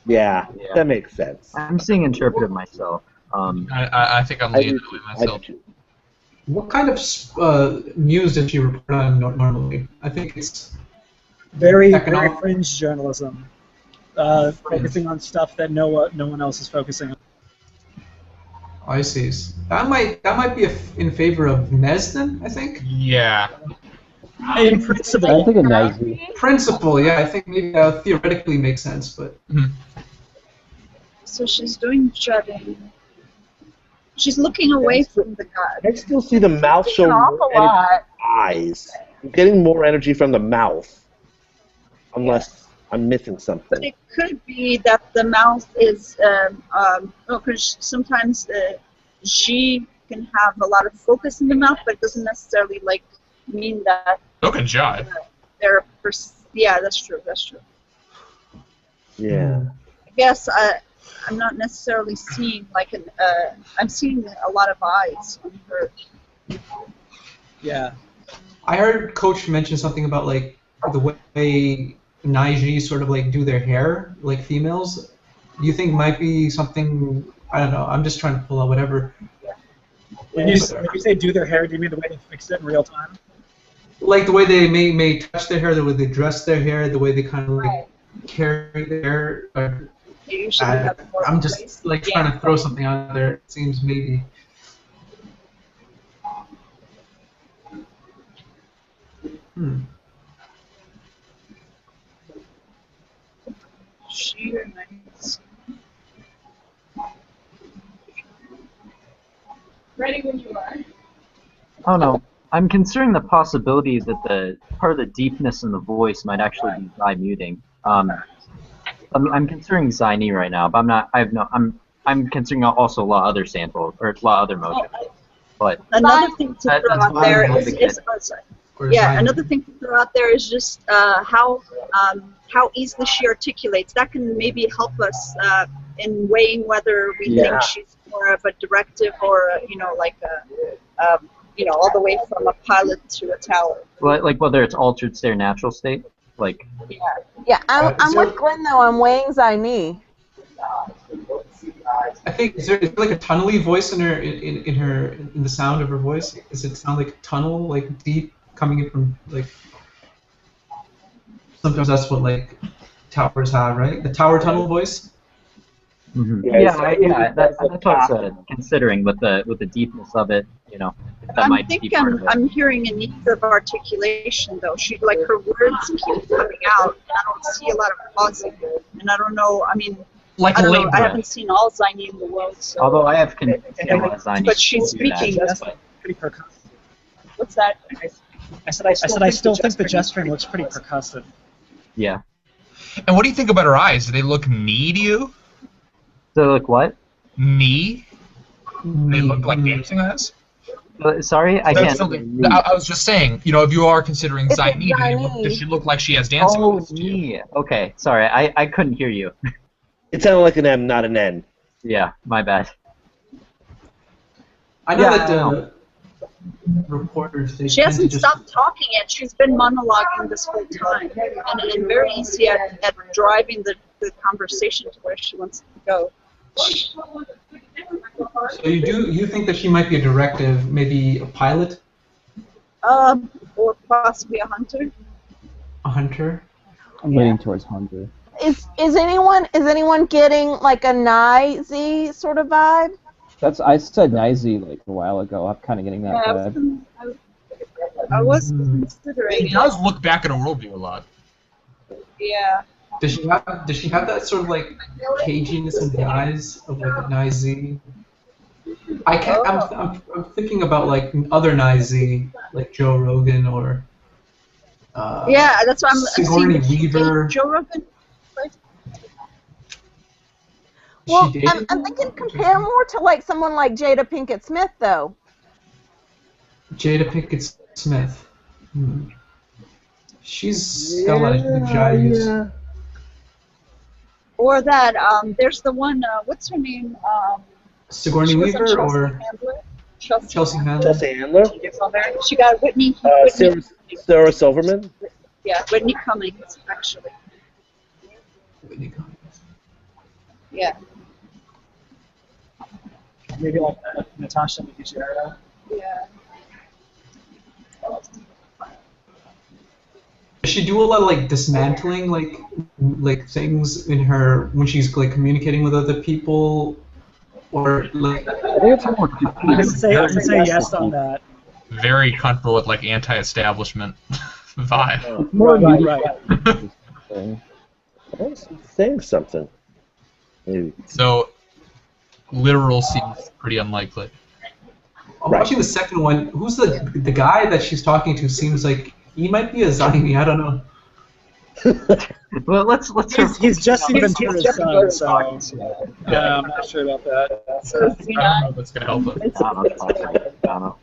S6: Yeah, that makes sense.
S8: I'm seeing interpretive myself.
S4: I think I'm leaning that way myself.
S10: What kind of news did she report on normally? I think it's
S3: Very
S10: Economic.
S3: fringe journalism, focusing on stuff that no one else is focusing on.
S10: I see. That might be in favor of Nesden, I think.
S4: Yeah.
S3: In principle,
S5: I think a Nizi.
S10: Principle, yeah, I think maybe theoretically makes sense, but
S1: So she's doing jutting. She's looking away from the god.
S6: I still see the mouth show
S7: An awful
S6: more
S7: lot.
S6: energy than eyes. I'm getting more energy from the mouth. Unless I'm missing
S1: But
S6: something.
S1: it could be that the mouth is, because sometimes she can have a lot of focus in the mouth, but it doesn't necessarily mean that
S4: So can Jai.
S1: they're. Yeah, that's true. That's true.
S6: Yeah.
S1: I guess I'm not necessarily seeing I'm seeing a lot of eyes on her.
S3: yeah.
S10: I heard Coach mention something about the way Naiji sort of do their hair, like females. Do you think might be something? I don't know. I'm just trying to pull out whatever.
S3: When you say do their hair, do you mean the way they fix it in real time?
S10: Like the way they may touch their hair, the way they dress their hair, the way they kind of carry their hair.
S1: They usually have more
S10: I'm just
S1: grace.
S10: trying to throw something out there. It seems maybe.
S1: Sheer nice. Ready when you are.
S8: I don't know. I'm considering the possibility that the part of the deepness in the voice might actually be Xy muting. I'm considering Xyy'nai right now, but I'm considering also a lot of other samples or a lot of other motions. But
S1: Another thing to
S10: That's
S1: throw out
S10: fine.
S1: there
S10: That's
S1: is
S10: good.
S1: sorry.
S10: Or
S1: Yeah,
S10: Xy
S1: another thing to throw out there is just how easily she articulates. That can maybe help us in weighing whether we think she's more of a directive or all the way from a pilot to a tower.
S8: like whether it's altered state or natural state,
S1: Yeah.
S7: Yeah, I'm with Glenn though. I'm weighing Xyy'nai.
S10: I think is there like a tunnely voice in her in the sound of her voice? Does it sound like a tunnel, like deep, coming in from like? Sometimes that's what like towers have, right? The tower tunnel voice.
S8: Mm-hmm.
S9: Yeah,
S8: That's what I was considering with the deepness of it, that
S1: I'm
S8: might be part of it.
S1: I'm hearing a need of articulation though. She like her words keep coming out. And I don't see a lot of pausing, and I don't know. I mean,
S4: Like
S1: I don't know.
S4: labor.
S1: I haven't seen all Xyy'nai in the world, so.
S8: Although I have Xyy'nai,
S1: But she's speaking.
S3: That's pretty percussive.
S1: What's that?
S3: I said I still think the gesturing looks pretty percussive.
S8: Yeah.
S4: And what do you think about her eyes? Do they look knee to you?
S8: So look what?
S4: Knee? They look like dancing eyes?
S8: Sorry, I can't.
S4: I was just saying, if you are considering
S7: It's a
S4: Xyy'nai, does she look like she has dancing eyes?
S8: knee. Okay, sorry, I couldn't hear you.
S6: It sounded like an M, not an N.
S8: Yeah, my bad.
S10: I know
S8: Yeah,
S10: that
S8: I know.
S10: reporters.
S1: She hasn't stopped talking yet. She's been monologuing this whole time, and very easy at driving the conversation to where she wants to go.
S10: So you think that she might be a directive, maybe a pilot,
S1: Or possibly a hunter.
S10: a hunter?
S5: I'm leaning towards Hunter.
S7: Is anyone getting like a Nai-Z sort of vibe?
S5: I said Nizy like a while ago. I'm kind of getting that vibe.
S1: I was considering.
S4: She does look back at her worldview a lot.
S1: Yeah.
S10: Does she have that sort of like caginess in the eyes of like a Nai-Z? I'm thinking about like other Nai-Z, like Joe Rogan or.
S1: Yeah, that's what I'm
S10: Sigourney
S1: seeing.
S10: Weaver.
S1: Joe Rogan.
S7: Well,
S10: She dated?
S7: I'm thinking compare more to like someone like Jada Pinkett Smith though.
S10: Jada Pinkett Smith. She's got a lot of vaginas.
S1: Or that, there's the one, what's her name?
S10: Sigourney
S1: She was on
S10: Weaver
S1: Chelsea
S10: or
S1: Handler?
S10: Chelsea Handler?
S6: Chelsea Handler?
S1: She got Whitney.
S6: Sarah Silverman?
S1: Yeah, Whitney Cummins, actually.
S10: Whitney Cummins.
S1: Yeah.
S3: Maybe like Natasha Leggero.
S1: Yeah.
S10: Does she do a lot of like dismantling, like things in her when she's like communicating with other people, or like?
S5: I think it's more.
S3: I would say yes on that.
S4: Very comfortable with like anti-establishment vibe.
S5: More
S3: Right.
S6: Saying something. Maybe.
S4: So, literal seems pretty unlikely.
S10: I'm watching the second one. Who's the guy that she's talking to? Seems like he might be a Xyy'nai. I don't know.
S8: Well, let's.
S3: He's just even to his son, so I'm not sure about that.
S4: I don't know if that's gonna help him.
S8: I don't know.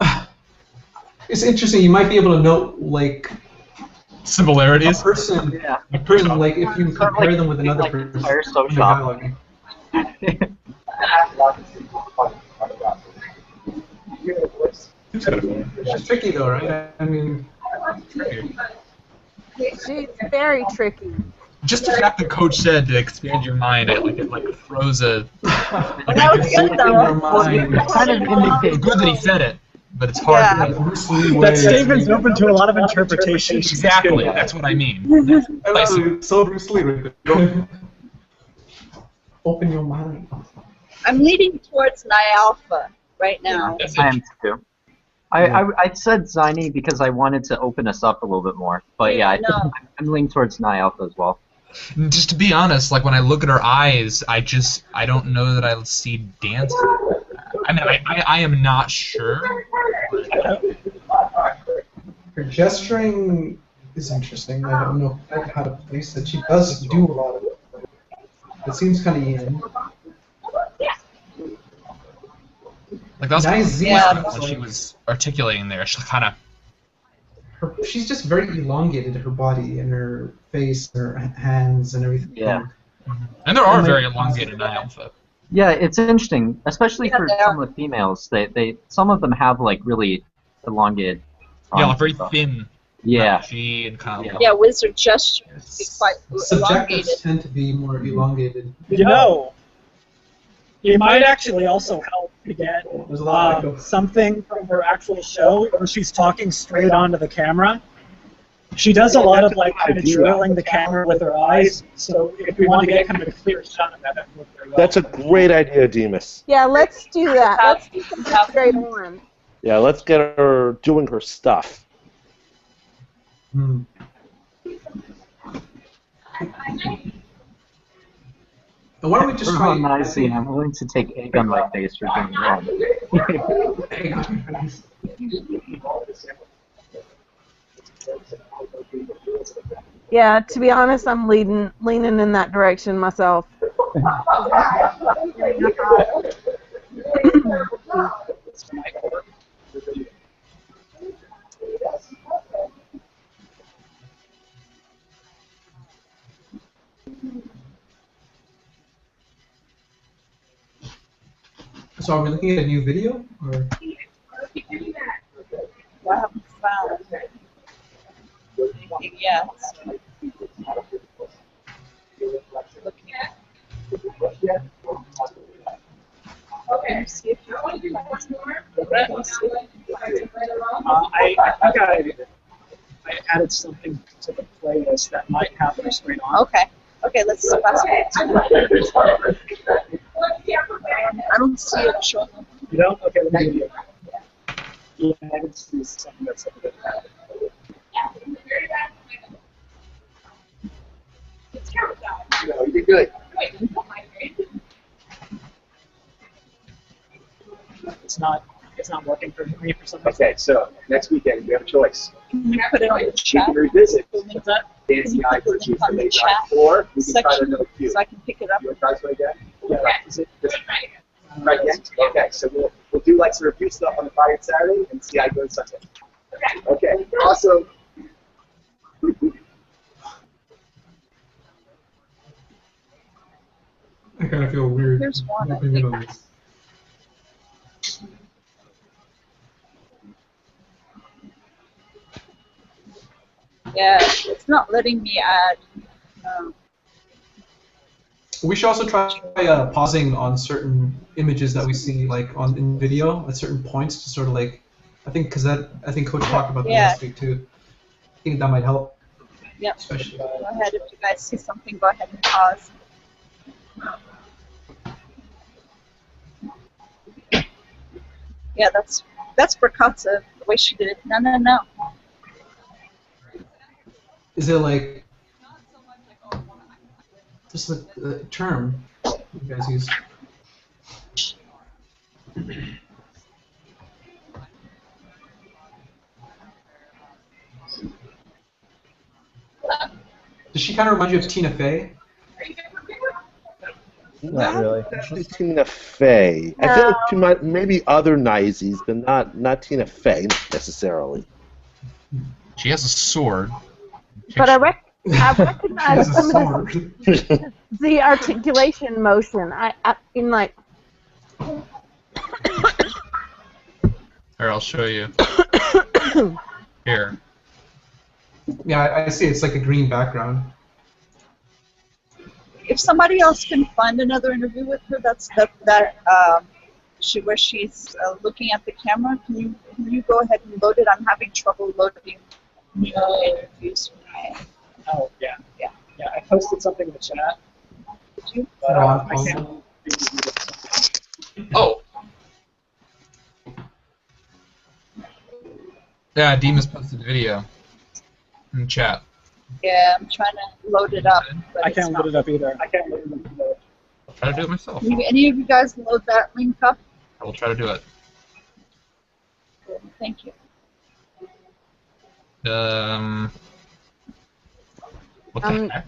S10: It's interesting. You might be able to note like
S4: Similarities?
S10: a person.
S8: Yeah.
S10: A person like if you compare them with another person.
S8: Fire stove
S10: in a
S8: shop.
S10: dialogue. It's tricky though, right? I mean,
S7: She's very tricky.
S4: Just the fact that Coach said to expand your mind, it like throws a.
S1: That was good though.
S8: It kind of indicates.
S4: Good that he said it, but it's hard.
S1: Yeah.
S4: To
S10: Bruce Lee
S3: That
S10: way.
S3: statement's open to a lot of interpretations.
S4: Exactly. That's what I mean.
S10: I love it. So Bruce Lee right there. Open your mind.
S1: I'm leaning towards Nai Alpha right now.
S4: That's
S8: I
S4: it.
S8: am too. I said Xyy'nai because I wanted to open us up a little bit more, but yeah,
S1: No.
S8: I'm leaning towards Nai Alpha as well.
S4: Just to be honest, like when I look at her eyes, I don't know that I see dancing. I mean, I am not sure.
S10: Her gesturing is interesting. I don't know how to place it. She does do a lot of it. It seems kind of yin.
S4: Like that was kind of
S10: Yeah.
S4: when she was articulating there. She kind of.
S10: She's just very elongated, her body and her face, her hands and everything.
S8: Yeah.
S4: And there are very elongated Nai Alpha.
S8: Yeah, it's interesting, especially
S1: Yeah,
S8: for
S1: they
S8: some of the females. They some of them have like really elongated.
S4: Yeah,
S8: arms
S4: like very
S8: and stuff.
S4: thin.
S8: Yeah.
S4: She and kind of.
S1: Yeah, wizard gestures be quite
S10: Subjectives
S1: elongated.
S10: tend to be more elongated.
S3: You know, He might actually also help to get
S10: There's a lot of echo.
S3: something from her actual show where she's talking straight onto the camera. She does a lot of like kind of drilling the camera with her eyes, so if we want to get kind of a clear shot of that, would work very well.
S6: That's a great idea, Demas.
S7: Yeah, let's do that. Let's do some straight on.
S6: Yeah, let's get her doing her stuff.
S10: Hmm. And why don't we just
S8: First
S10: try?
S8: one I see, I'm willing to take egg on my face for doing wrong.
S7: Yeah, to be honest, I'm leaning in that direction myself.
S10: So are we looking at a new video? Or?
S1: I haven't found anything yet. Looking at. Okay. See if you can do
S3: I think I added something to the playlist that might have her straight on.
S1: Okay. Okay, let's fast forward. I don't see it showing up.
S3: You don't? Okay, let me do it. Yeah, I can see something that's a bit bad.
S9: No, you did good.
S3: It's not working for me for some reason.
S9: Okay, so next weekend we have a choice.
S1: Can you put it on the
S9: We
S1: chat?
S9: can revisit
S3: What's that?
S9: Fancy Eye for
S1: Can you put it on the
S9: Tuesday
S1: chat
S9: night, or we can try
S1: section
S9: another few.
S1: so I can pick it up?
S9: You want to try this one again?
S3: Yeah.
S9: Is it just right next? Okay, so we'll do like some review stuff on the Friday and Saturday and see how it goes Sunday. Okay, awesome.
S10: I kind of feel weird.
S1: Here's one, I
S10: opening it
S1: think.
S10: on this.
S1: Yeah, it's not letting me add.
S10: We should also try pausing on certain images that we see, like in video, at certain points, to sort of like, I think Coach talked about that last week too. I think that might help.
S1: Yep.
S10: Especially.
S1: Go ahead, if you guys see something, go ahead and pause. Yeah, that's for Katsa, the way she did it. No.
S10: Is it like just the term you guys use? Does she kind of remind you of Tina Fey?
S5: Not really.
S6: She's Tina Fey. I feel like she might, maybe other Nizes, but not Tina Fey necessarily.
S4: She has a sword.
S7: But I recognize some of the articulation motion. I in like.
S4: Here, I'll show you. Here.
S10: Yeah, I see. It's like a green background.
S1: If somebody else can find another interview with her, where she's looking at the camera, can you go ahead and load it? I'm having trouble loading interviews.
S3: Oh, yeah. I posted something in the chat.
S1: Did you?
S3: But I can't.
S4: Oh. Yeah, Demas posted the video in chat.
S1: Yeah, I'm trying to load it up. But
S3: I can't load it up either. I can't load it up either.
S4: I'll try to do it myself.
S1: Can any of you guys load that link up?
S4: I will try to do it.
S1: Good, thank you.
S4: What the heck?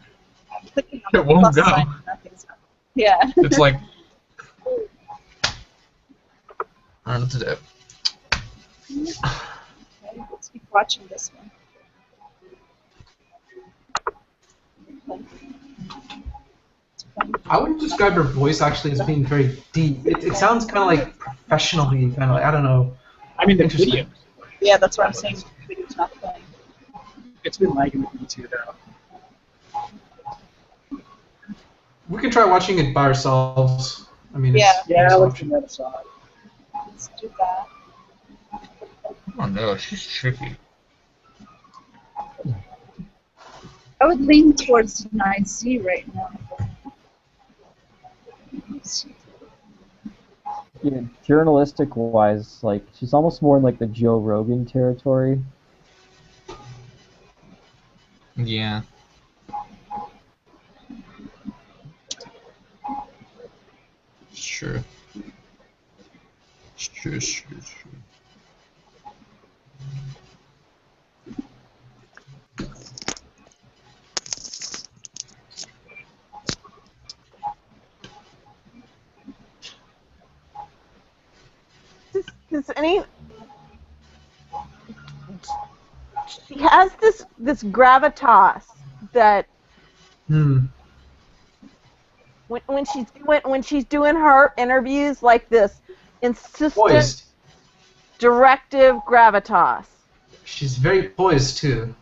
S1: I'm clicking on
S4: It
S1: the
S4: won't
S1: plus
S4: go.
S1: sign and nothing's happening. Yeah.
S4: It's like I don't know what to do.
S1: Okay, let's keep watching this one.
S10: I wouldn't describe her voice actually as being very deep. It sounds kind of like professionally, kind of like, I don't know.
S3: I mean, the
S10: Interesting.
S3: video.
S1: Yeah, that's what I'm saying. The video's not playing.
S3: It's been lagging with me too, though.
S10: We can try watching it by ourselves. I mean,
S1: Yeah.
S10: it's
S11: Yeah,
S10: it's
S11: let's
S10: option.
S11: give that a shot.
S1: Let's do that.
S4: Oh no, she's tricky.
S1: I would lean towards 9Z right now.
S5: Yeah, journalistic wise, like she's almost more in like the Joe Rogan territory.
S4: Yeah. Sure. Sure.
S7: Does any? She has this gravitas that when she's doing her interviews like this, insistent
S10: Poised.
S7: directive gravitas.
S10: She's very poised too.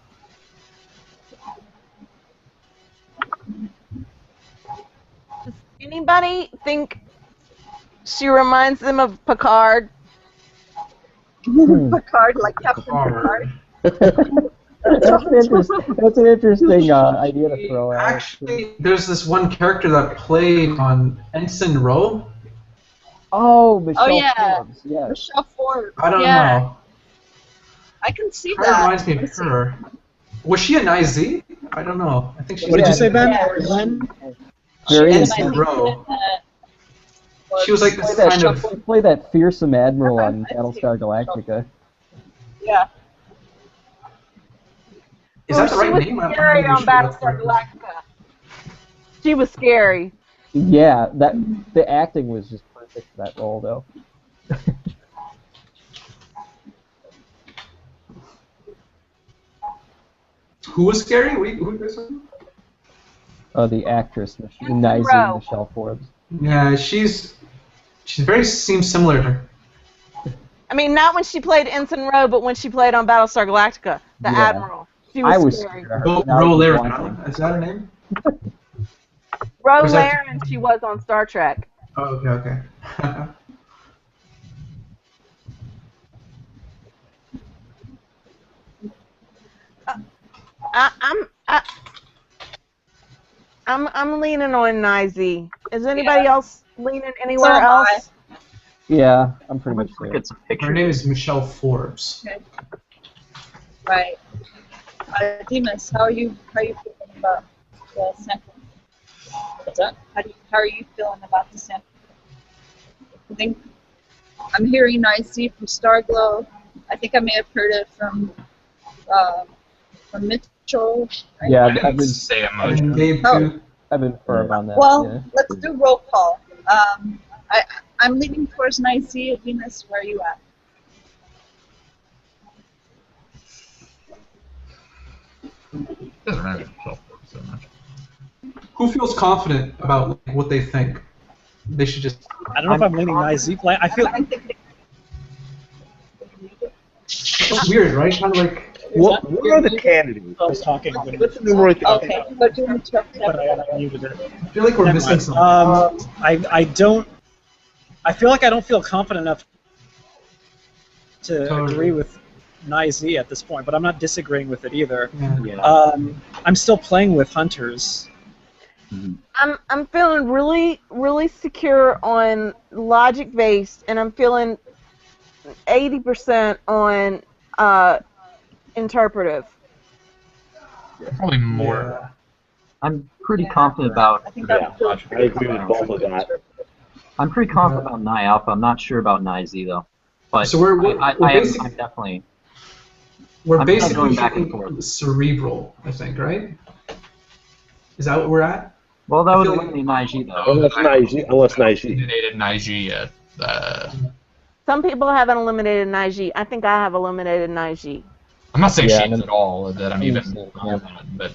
S7: Does anybody think she reminds them of Picard?
S1: Picard, like Captain Picard.
S5: That's an interesting idea to throw out.
S10: Actually, there's this one character that played on Ensign Rowe.
S5: Oh, Michelle
S1: yeah.
S5: Forbes, yes.
S1: Michelle Forbes.
S10: I don't
S1: yeah.
S10: know.
S1: I can see
S10: Kind
S1: that.
S10: of reminds me of her. Was she an IZ? I don't know. I think she.
S3: What did you say, Ben?
S1: Yeah.
S3: Glenn?
S5: Very
S10: Ensign Rowe. She was like this kind of.
S5: She played that fearsome admiral on Battlestar Galactica.
S1: Yeah.
S10: Is that the right
S7: she
S10: name?
S7: was scary on Battlestar Galactica. She was scary.
S5: Yeah, the acting was just perfect for that role, though.
S10: Who was scary? Who you guys talking?
S5: The actress, Inoue
S7: Rowe.
S5: Michelle Forbes.
S10: Yeah, she's very seems similar to her.
S7: I mean, not when she played Ensign Rowe, but when she played on Battlestar Galactica, the
S5: Yeah.
S7: Admiral. She was
S5: I was
S7: scary.
S5: scared of her.
S10: Ro
S5: Now I
S10: Laren,
S5: want
S10: huh? Is that her name?
S7: Ro
S10: Was that-
S7: Laren, she was on Star Trek.
S10: Oh, okay.
S7: I'm leaning on Nizy. Is anybody
S1: Yeah.
S7: else leaning anywhere
S1: So am I.
S7: else?
S5: Yeah, I'm pretty much
S8: Look
S5: there.
S8: at some pictures.
S10: Her name is Michelle Forbes.
S1: Okay. Right. Demas, how are you feeling about the sample? What's that? How are you feeling about the sample? I think I'm hearing IC from Starglow. I think I may have heard it from Mitchell. Right?
S5: Yeah,
S4: I
S5: I've
S4: didn't
S5: been
S4: say
S10: And
S4: emotion.
S10: Dave
S1: Oh.
S10: too.
S5: I've been firm on that.
S1: Well,
S5: yeah.
S1: let's do roll call. I'm leaning towards IC. Demas, where are you at?
S4: Doesn't matter so much.
S10: Who feels confident about like, what they think? They should just.
S3: I don't know if I'm leaning Nizy. Like, I feel
S1: I think
S10: It's weird, right? Kind of like.
S6: What are the candidates?
S3: I was talking when
S6: What's the numerator?
S1: okay, but do
S3: but I muted it.
S10: I feel like we're
S3: Never
S10: missing
S3: mind.
S10: something.
S3: I feel like I don't feel confident enough to
S10: Totally.
S3: agree with Nizy at this point, but I'm not disagreeing with it either.
S10: Yeah.
S3: I'm still playing with Hunters.
S7: I'm feeling really secure on logic based, and I'm feeling 80% on interpretive.
S4: Probably more.
S8: I'm pretty confident about.
S1: I think that's
S6: I agree with both of that.
S8: I'm pretty confident about Nye Alpha. I'm not sure about Nye Z though. But
S10: So we're
S8: I'm definitely.
S10: We're
S8: I'm
S10: basically
S8: going back and
S10: shooting
S8: forth.
S10: cerebral, I think, right? Is that what we're at?
S8: Well, that
S10: I
S8: would
S10: feel
S8: eliminate Nye G though.
S6: Unless Naiji.
S4: Eliminated Naiji at
S7: Some people haven't eliminated Naiji. I think I have eliminated Naiji.
S4: I'm not saying
S5: Yeah,
S4: she's at all that I'm even
S5: Yeah.
S4: but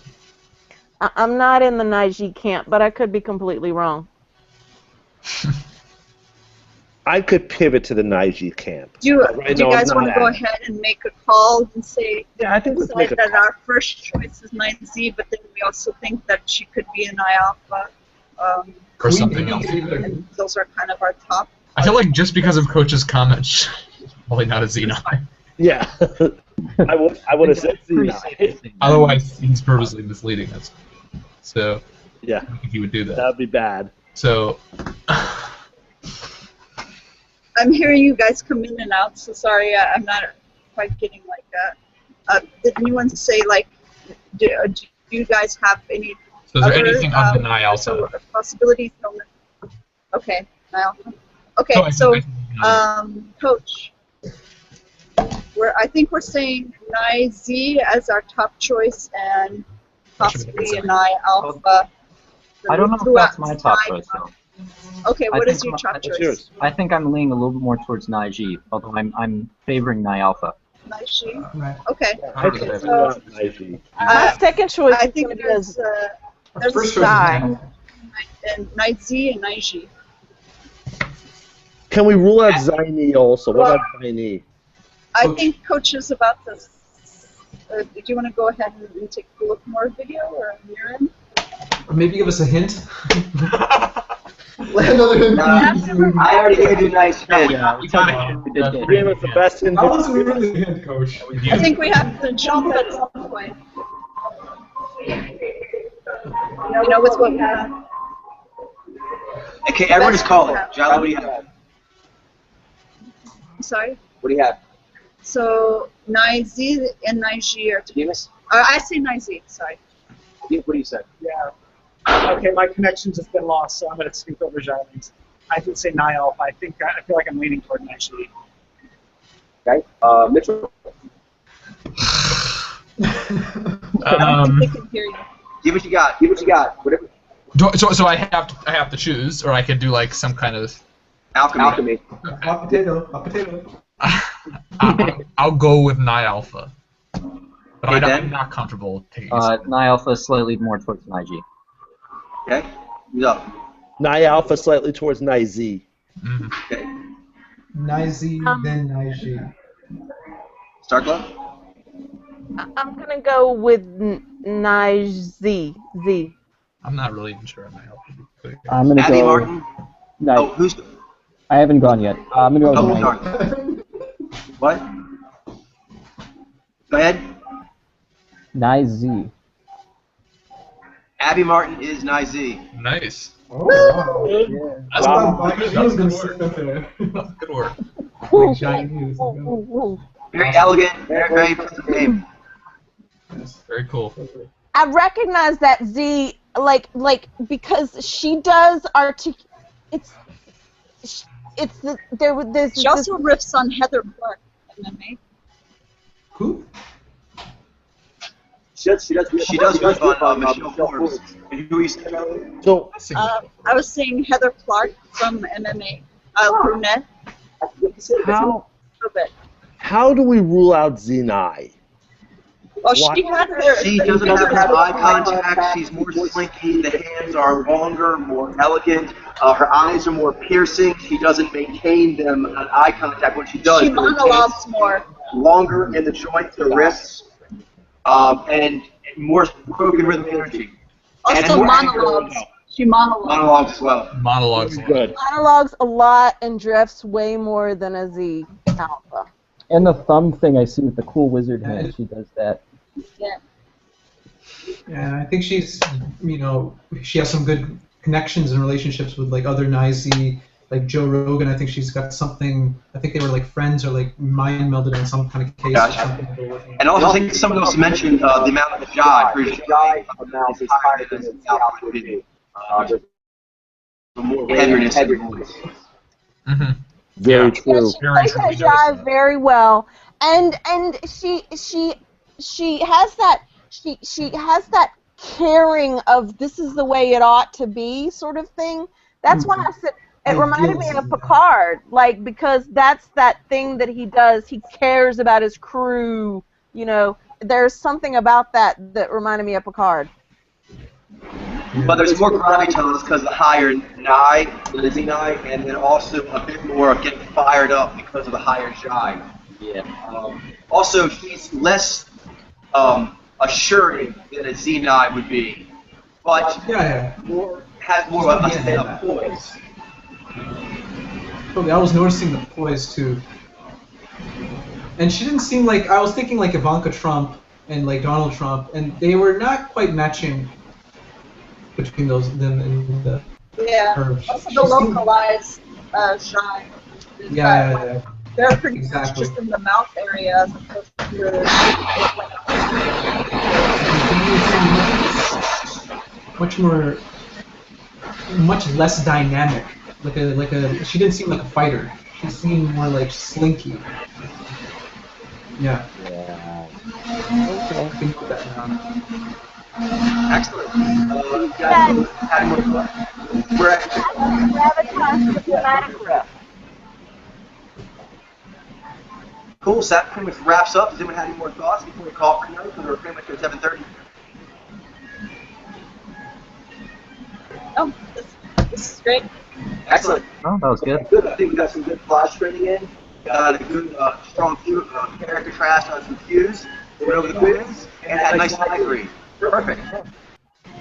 S7: I'm not in the Naiji camp, but I could be completely wrong.
S6: I could pivot to the Naiji camp.
S1: Do you
S6: Right now, I'm
S1: guys want to
S6: not
S1: go
S6: at it.
S1: ahead and make a call and say
S6: Yeah, I think let's
S1: decide
S6: make a
S1: that
S6: call.
S1: our first choice is 9Z, but then we also think that she could be an I Alpha
S4: Or something else.
S1: and those are kind of our top.
S4: I feel like just because of Coach's comments, probably not a Xyy'nai.
S6: Yeah. I would have said Xyy'nai.
S4: Otherwise, he's purposely misleading us. So,
S6: Yeah.
S4: I think he would do that.
S6: That would be bad.
S4: So,
S1: I'm hearing you guys come in and out, so sorry, I'm not quite getting like that. Did anyone say, like, do you guys have any
S4: so is there
S1: other,
S4: anything on the Nai also?
S1: possibilities? Okay, now. Okay, so, Coach, I think we're saying Nai Z as our top choice and possibly a Nai Alpha.
S8: I don't know if that's my top choice, though.
S1: Okay, what is your top choice?
S8: I think I'm leaning a little bit more towards Nai G, although I'm favoring Nai Alpha.
S1: Nai G?
S10: Right.
S1: Okay.
S8: So,
S7: My second choice
S1: I think there's a
S7: Sky.
S1: and Nai Z and Nai G.
S6: Can we rule out Xyy'nai also? What about Xyy'nai?
S1: I think Coach is about to. Do you want to go ahead and take a look more video or near in?
S10: Or maybe give us a hint.
S9: I already gave you a nice hint.
S6: Gave us the best hint.
S10: That wasn't really a hint, Coach.
S1: I think we have to jump at some point. You know, with what we have.
S2: Okay, everyone just call it. Jolly, what do you have?
S1: I'm sorry?
S9: What do you have?
S1: So, Nai Z and Nai G are.
S9: Demas?
S1: I say Nai Z, sorry.
S9: What do you say?
S11: Yeah. Okay, my connection's just been lost, so I'm going to speak over Xyy'nai. I would say Nai Alpha. I feel like I'm leaning toward Nai G.
S9: Okay. Mitchell.
S1: They can hear you.
S2: Give what you got.
S9: Give what you got. Whatever.
S4: So I have to choose, or I could do like some kind of
S2: alchemy.
S10: Hot potato. Hot potato.
S4: I'll go with Nai Alpha, but
S2: Okay,
S4: I'm not comfortable taking.
S8: Nai Alpha slightly more towards Nai G.
S2: Okay. No.
S6: Nai Alpha slightly towards Nai Z.
S2: Okay.
S10: Nai Z, then Nai G.
S2: Star Club?
S7: I'm gonna go with Nai Z. Z.
S4: I'm not really even sure on Nai Alpha.
S5: I'm gonna
S2: Abby
S5: go.
S2: Martin?
S5: Nai.
S2: Oh, who's...
S5: I haven't gone yet. I'm gonna go
S2: Oh,
S5: with Nai.
S2: sorry. What? Go ahead.
S5: Nai Z.
S2: Abby Martin is Nai Z.
S4: Nice.
S10: Oh, wow.
S5: Yeah.
S4: That's
S10: Wow.
S4: good.
S10: That was gonna sit up there.
S4: Good work.
S10: Like giant news.
S2: Very elegant, very pleasant game.
S4: Very cool.
S7: I recognize that Z, like because she does there's
S1: She also riffs on Heather Clark, MMA.
S10: Who?
S9: She does
S2: riff on Michelle Forbes. And who is
S6: So,
S1: I was saying Heather Clark from MMA, brunette.
S6: how do we rule out Xyy'nai?
S1: Well, she
S2: doesn't have eye contact. She's more slinky. The hands are longer, more elegant. Her eyes are more piercing. She doesn't maintain them on eye contact when she does.
S1: She monologues more.
S2: Longer in the joints, the wrists, and more broken rhythm energy.
S1: Also monologues. She monologues.
S2: Monologues as well.
S4: Monologues.
S6: Good.
S7: monologues a lot and drifts way more than a Z Alpha.
S5: And the thumb thing I see with the cool wizard hand, she does that.
S1: Yeah.
S10: Yeah, I think she's, she has some good connections and relationships with like other Nai Z, like Joe Rogan. I think she's got something. I think they were like friends or like mind melded on some kind of case or something.
S2: And also, I think someone else mentioned the amount of Jai. Her Jai amount is higher than the Alpha would be. The more heaviness.
S4: Mm-hmm.
S6: Very true.
S7: She plays that jive very well, and she has that she has that caring of this is the way it ought to be sort of thing. That's why I said it reminded me of Picard, like because that's that thing that he does. He cares about his crew. There's something about that reminded me of Picard.
S2: But there's more gravitas because of the higher Nai, the Xyy'nai, and then also a bit more getting fired up because of the higher Jai.
S8: Yeah.
S2: Also, she's less assuring than a Xyy'nai would be, but has more of a poise.
S10: Okay, I was noticing the poise too. And she didn't seem like, I was thinking like Ivanka Trump and like Donald Trump, and they were not quite matching between them and the.
S1: Yeah.
S10: Her.
S1: Also the localized shy.
S10: Yeah.
S1: They're pretty
S10: Exactly.
S1: much just in the mouth area as opposed to
S10: much less dynamic. She didn't seem like a fighter. She seemed more like slinky. Yeah.
S5: Yeah.
S10: I can put that down.
S2: Excellent. You guys had more fun? We're at
S7: Gravitas diplomatic rep.
S2: cool, so that pretty much wraps up. Does anyone have any more thoughts before we call it for tonight? Because we're pretty much at 7:30.
S1: Oh, this is great.
S2: Excellent.
S8: Oh, that was good.
S2: Good. I think we got some good flash training in. Got a good, strong character trash on some cues. Went over the quiz and had a nice high read. Perfect.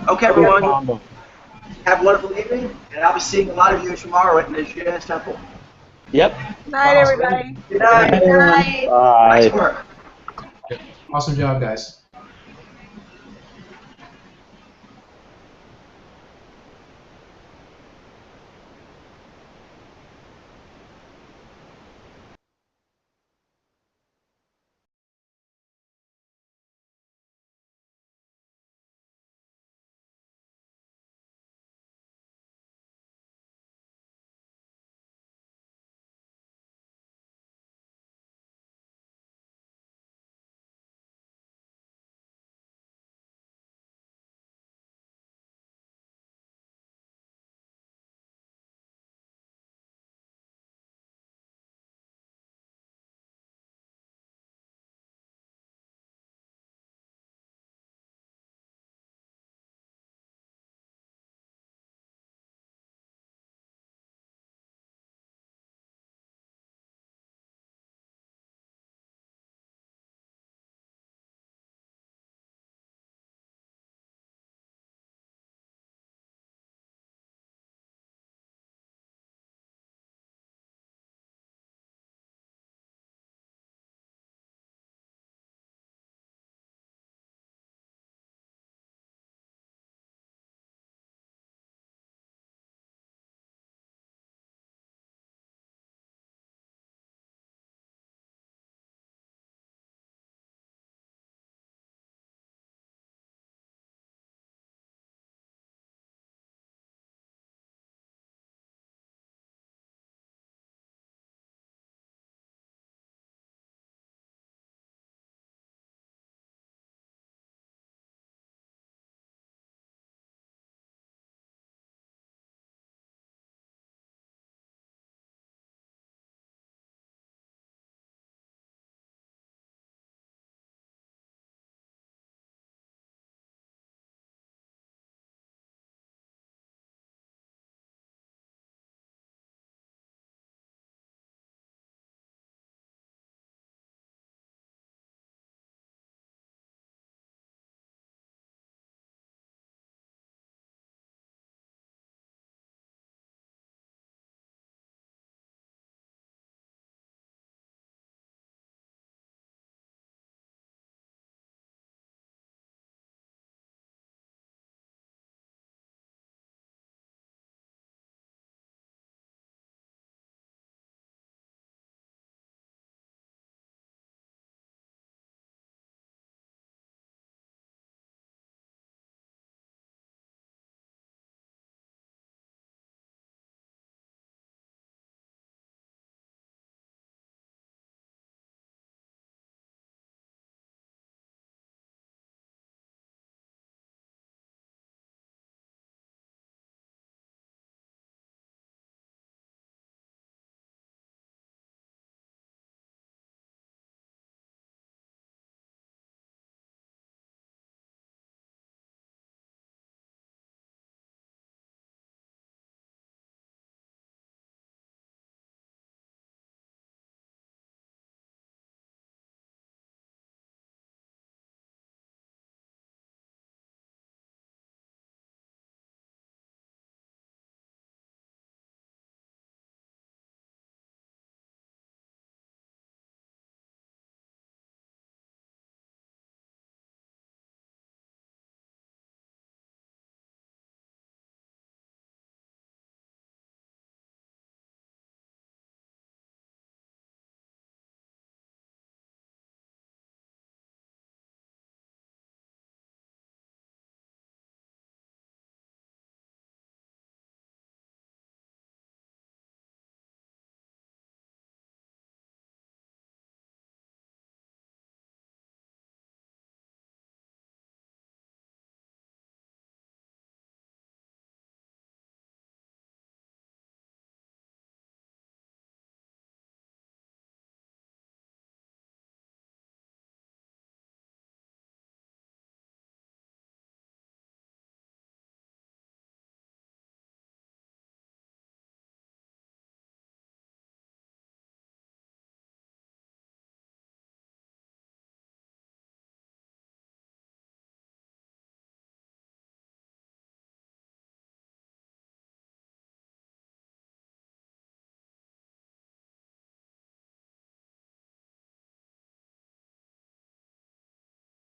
S2: Okay, everyone. Have a wonderful evening, and I'll be seeing a lot of you tomorrow at the Xyy'nai Temple.
S6: Yep.
S7: Night, everybody.
S2: Good night.
S1: Good night.
S6: Bye.
S2: Nice work.
S10: Awesome job, guys.